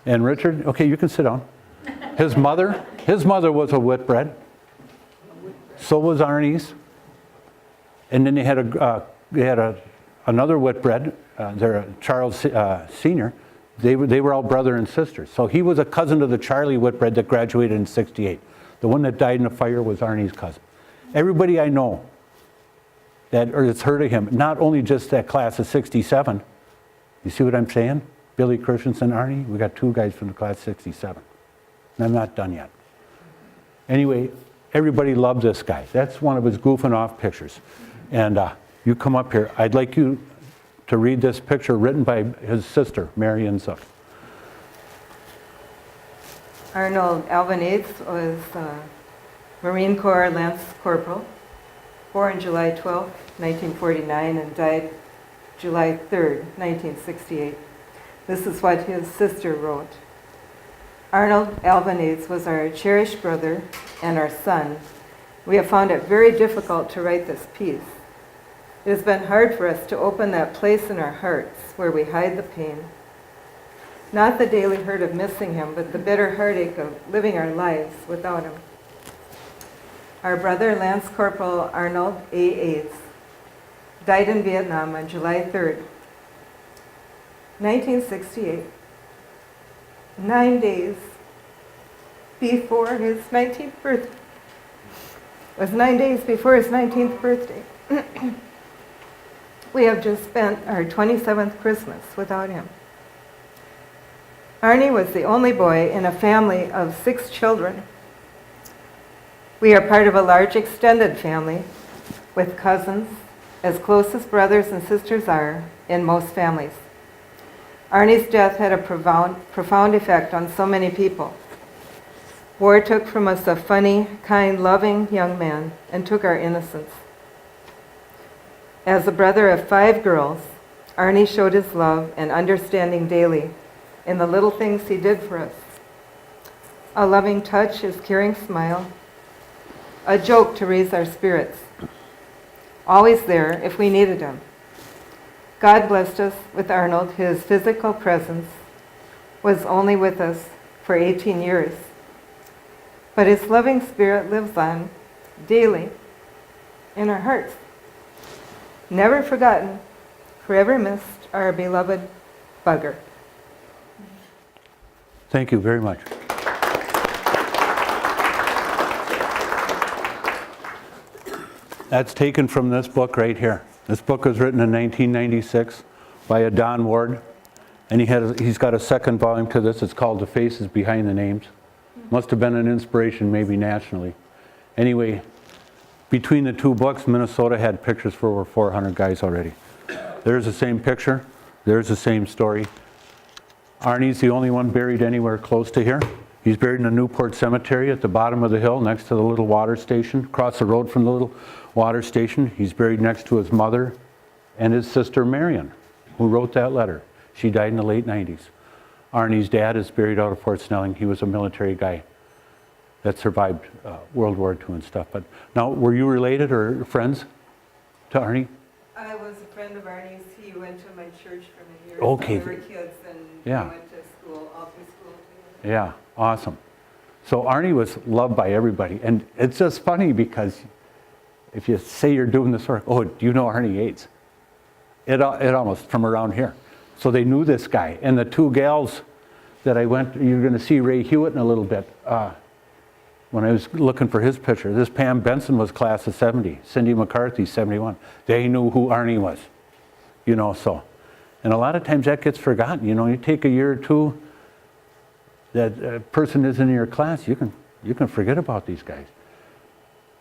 And Richard, okay, you can sit down. His mother was a Whitbread. So was Arnie's. And then they had another Whitbread, Charles Sr. They were all brother and sister. So he was a cousin to the Charlie Whitbread that graduated in 68. The one that died in a fire was Arnie's cousin. Everybody I know that's heard of him, not only just that class of 67. You see what I'm saying? Billy Christensen, Arnie, we got 2 guys from the class of 67. And I'm not done yet. Anyway, everybody loved this guy. That's one of his goofing off pictures. And you come up here. I'd like you to read this picture written by his sister, Marion Zook. Arnold Albanese was Marine Corps Lance Corporal, born July 12, 1949, and died July 3, 1968. This is what his sister wrote. Arnold Albanese was our cherished brother and our son. We have found it very difficult to write this piece. It has been hard for us to open that place in our hearts where we hide the pain. Not the daily hurt of missing him, but the bitter heartache of living our lives without him. Our brother, Lance Corporal Arnold A. Aids, died in Vietnam on July 3rd, 1968, 9 days before his 19th birthday. It was 9 days before his 19th birthday. We have just spent our 27th Christmas without him. Arnie was the only boy in a family of 6 children. We are part of a large extended family with cousins, as close as brothers and sisters are in most families. Arnie's death had a profound effect on so many people. War took from us a funny, kind, loving young man and took our innocence. As a brother of 5 girls, Arnie showed his love and understanding daily in the little things he did for us. A loving touch, his caring smile, a joke to raise our spirits. Always there if we needed him. God blessed us with Arnold, his physical presence, was only with us for 18 years. But his loving spirit lives on daily in our hearts. Never forgotten, forever missed, our beloved Bugger. Thank you very much. That's taken from this book right here. This book was written in 1996 by a Don Ward, and he's got a second volume to this. It's called The Faces Behind the Names. Must have been an inspiration maybe nationally. Anyway, between the two books, Minnesota had pictures for over 400 guys already. There's the same picture. There's the same story. Arnie's the only one buried anywhere close to here. He's buried in the Newport Cemetery at the bottom of the hill next to the little water station, across the road from the little water station. He's buried next to his mother and his sister Marion, who wrote that letter. She died in the late 90s. Arnie's dad is buried out of Fort Snelling. He was a military guy that survived World War II and stuff. But now, were you related or friends to Arnie? I was a friend of Arnie's. He went to my church for many years. Okay. We were kids, and Yeah. we went to school, all through school together. Yeah, awesome. So Arnie was loved by everybody. And it's just funny because if you say you're doing this work, oh, do you know Arnie Yates? It almost from around here. So they knew this guy. And the two gals that I went, you're going to see Ray Hewitt in a little bit. When I was looking for his picture, this Pam Benson was class of 70, Cindy McCarthy, 71. They knew who Arnie was, you know, so. And a lot of times that gets forgotten. You know, you take a year or two, that a person isn't in your class, you can forget about these guys.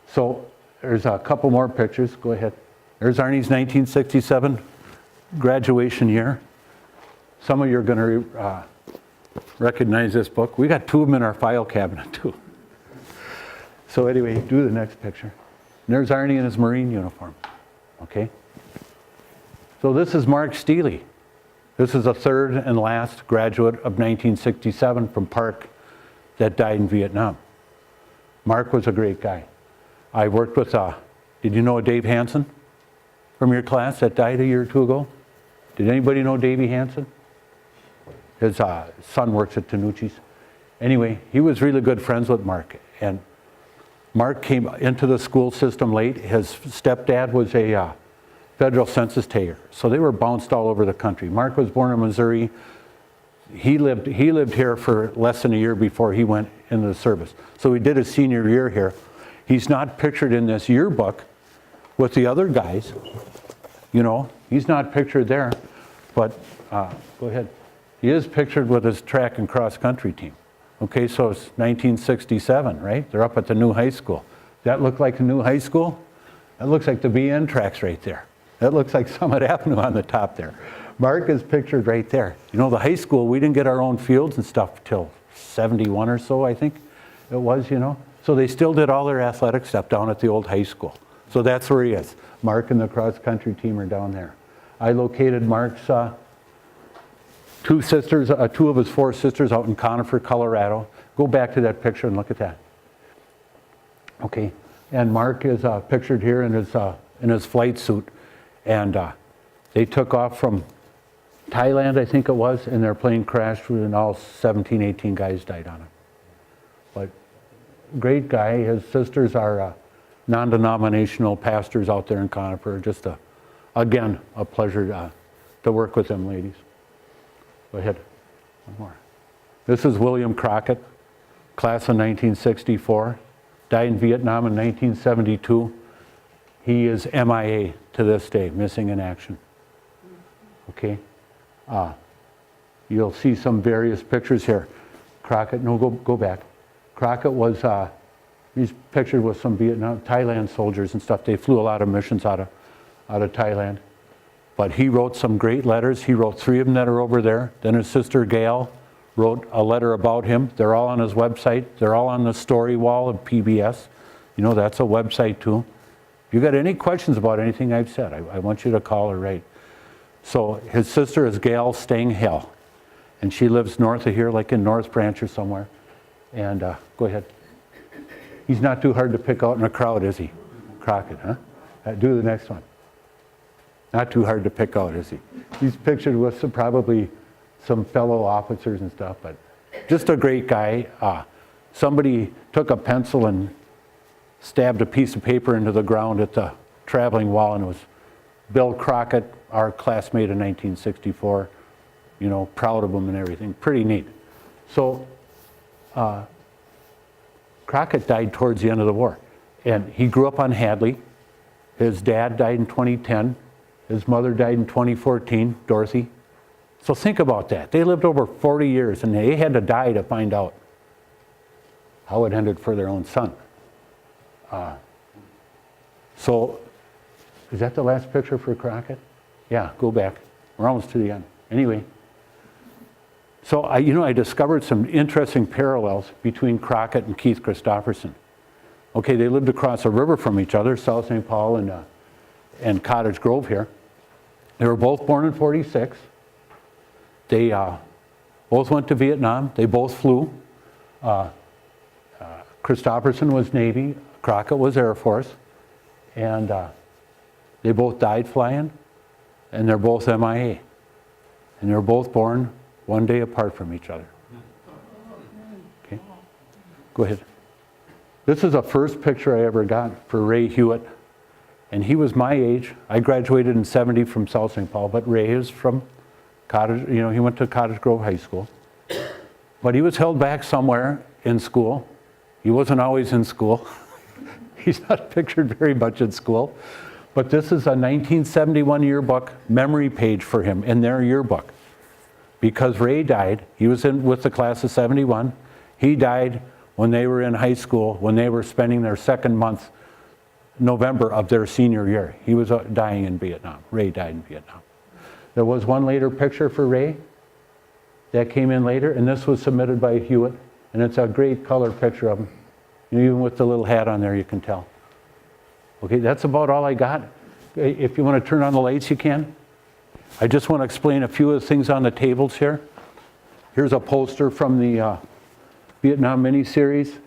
So there's a couple more pictures. Go ahead. There's Arnie's 1967 graduation year. Some of you are going to recognize this book. We got two of them in our file cabinet too. So anyway, do the next picture. And there's Arnie in his Marine uniform. Okay. So this is Mark Steele. This is the third and last graduate of 1967 from Park that died in Vietnam. Mark was a great guy. I worked with, did you know Dave Hansen from your class that died a year or two ago? Did anybody know Davey Hansen? His son works at Tanucci's. Anyway, he was really good friends with Mark. And Mark came into the school system late. His stepdad was a federal census taker. So they were bounced all over the country. Mark was born in Missouri. He lived here for less than a year before he went into the service. So he did his senior year here. He's not pictured in this yearbook with the other guys. You know, he's not pictured there. But go ahead. He is pictured with his track and cross country team. Okay, so it's 1967, right? They're up at the new high school. That look like the new high school? That looks like the BN tracks right there. That looks like Summit Avenue on the top there. Mark is pictured right there. You know, the high school, we didn't get our own fields and stuff till 71 or so, I think it was, you know. So they still did all their athletic stuff down at the old high school. So that's where he is. Mark and the cross country team are down there. I located Mark's two of his four sisters out in Conifer, Colorado. Go back to that picture and look at that. Okay, and Mark is pictured here in his flight suit, and they took off from Thailand, I think it was, and their plane crashed, and all 17, 18 guys died on it. But great guy. His sisters are non-denominational pastors out there in Conifer. Just again, a pleasure to work with them, ladies. Go ahead. One more. This is William Crockett, class of 1964. Died in Vietnam in 1972. He is MIA to this day, missing in action. Okay. You'll see some various pictures here. Crockett, no, go back. Crockett was, he's pictured with some Thailand soldiers and stuff. They flew a lot of missions out of Thailand. But he wrote some great letters. He wrote 3 of them that are over there. Then his sister Gail wrote a letter about him. They're all on his website. They're all on the story wall of PBS. You know, that's a website too. If you got any questions about anything I've said, I want you to call or write. So his sister is Gail Stanghill, and she lives north of here, like in North Branch or somewhere. And go ahead. He's not too hard to pick out in a crowd, is he? Crockett, huh? Do the next one. Not too hard to pick out, is he? He's pictured with probably some fellow officers and stuff, but just a great guy. Somebody took a pencil and stabbed a piece of paper into the ground at the traveling wall, and it was Bill Crockett, our classmate in 1964, you know, proud of him and everything. Pretty neat. So Crockett died towards the end of the war, and he grew up on Hadley. His dad died in 2010. His mother died in 2014, Dorothy. So think about that. They lived over 40 years, and they had to die to find out how it ended for their own son. So, is that the last picture for Crockett? Yeah, go back. We're almost to the end. Anyway, so I discovered some interesting parallels between Crockett and Keith Christopherson. Okay, they lived across a river from each other, South St. Paul and Cottage Grove here. They were both born in '46. They both went to Vietnam. They both flew. Christopherson was Navy. Crockett was Air Force. And they both died flying. And they're both MIA. And they're both born one day apart from each other. Okay, go ahead. This is the first picture I ever got for Ray Hewitt. And he was my age. I graduated in '70 from South St. Paul, but Ray is from Cottage, you know, he went to Cottage Grove High School. But he was held back somewhere in school. He wasn't always in school. He's not pictured very much in school. But this is a 1971 yearbook memory page for him in their yearbook. Because Ray died, he was in with the class of '71. He died when they were in high school, when they were spending their second month, November of their senior year. He was dying in Vietnam. Ray died in Vietnam. There was one later picture for Ray that came in later, and this was submitted by Hewitt, and it's a great color picture of him. Even with the little hat on there, you can tell. Okay, that's about all I got. If you want to turn on the lights, you can. I just want to explain a few of the things on the tables here. Here's a poster from the Vietnam miniseries.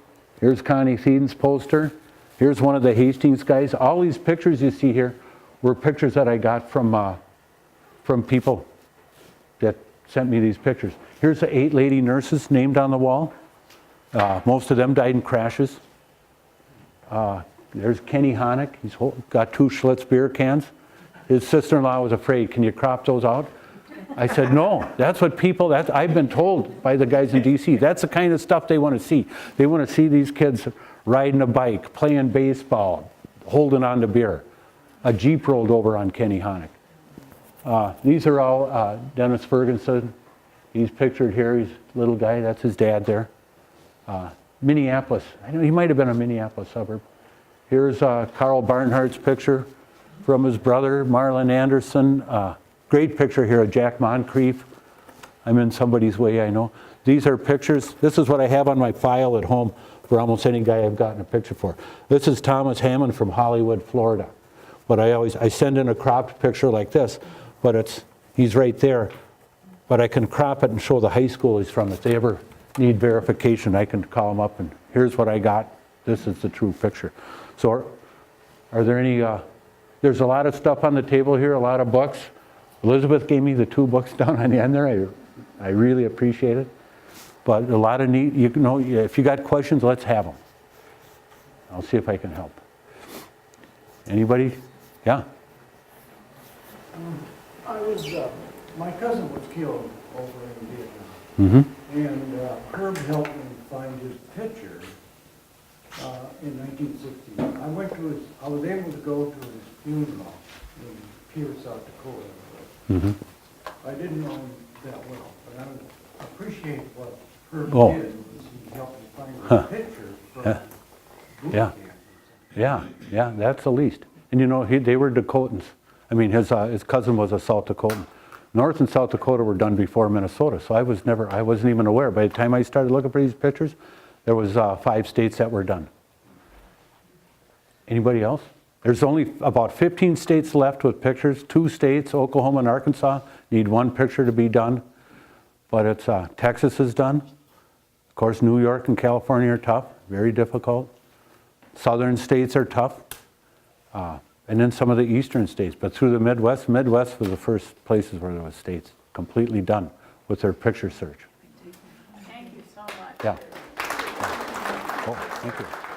Here's Connie Theden's poster. Here's one of the Hastings guys. All these pictures you see here were pictures that I got from people that sent me these pictures. Here's the 8 lady nurses named on the wall. Most of them died in crashes. There's Kenny Honig. He's got 2 Schlitz beer cans. His sister-in-law was afraid, can you crop those out? I said, no, that's what people, I've been told by the guys in DC, that's the kind of stuff they want to see. They want to see these kids riding a bike, playing baseball, holding on to beer. A Jeep rolled over on Kenny Honig. These are all Dennis Ferguson. He's pictured here. He's a little guy. That's his dad there. Minneapolis. I know he might have been a Minneapolis suburb. Here's Carl Barnhart's picture from his brother, Marlon Anderson. Great picture here of Jack Moncrief. I'm in somebody's way, I know. These are pictures. This is what I have on my file at home for almost any guy I've gotten a picture for. This is Thomas Hammond from Hollywood, Florida. But I send in a cropped picture like this, but he's right there. But I can crop it and show the high school he's from. If they ever need verification, I can call them up and here's what I got. This is the true picture. So are there any, there's a lot of stuff on the table here, a lot of books. Elizabeth gave me the 2 books down on the end there. I really appreciate it. But a lot of neat, you know, if you got questions, let's have them. I'll see if I can help. Anybody? Yeah? My cousin was killed over in Vietnam. And Herb helped me find his picture in 1960. I was able to go to his funeral in Pierce, South Dakota. I didn't know him that well, but I appreciate what Herb did. He helped me find his picture from boot camp. Yeah, that's the least. And you know, they were Dakotans. I mean, his cousin was a South Dakotan. North and South Dakota were done before Minnesota, so I wasn't even aware. By the time I started looking for these pictures, there was 5 states that were done. Anybody else? There's only about 15 states left with pictures. 2 states, Oklahoma and Arkansas, need 1 picture to be done. But it's Texas is done. Of course, New York and California are tough, very difficult. Southern states are tough. And then some of the eastern states. But through the Midwest was the first places where there was states completely done with their picture search. Thank you so much. Yeah. Oh, thank you.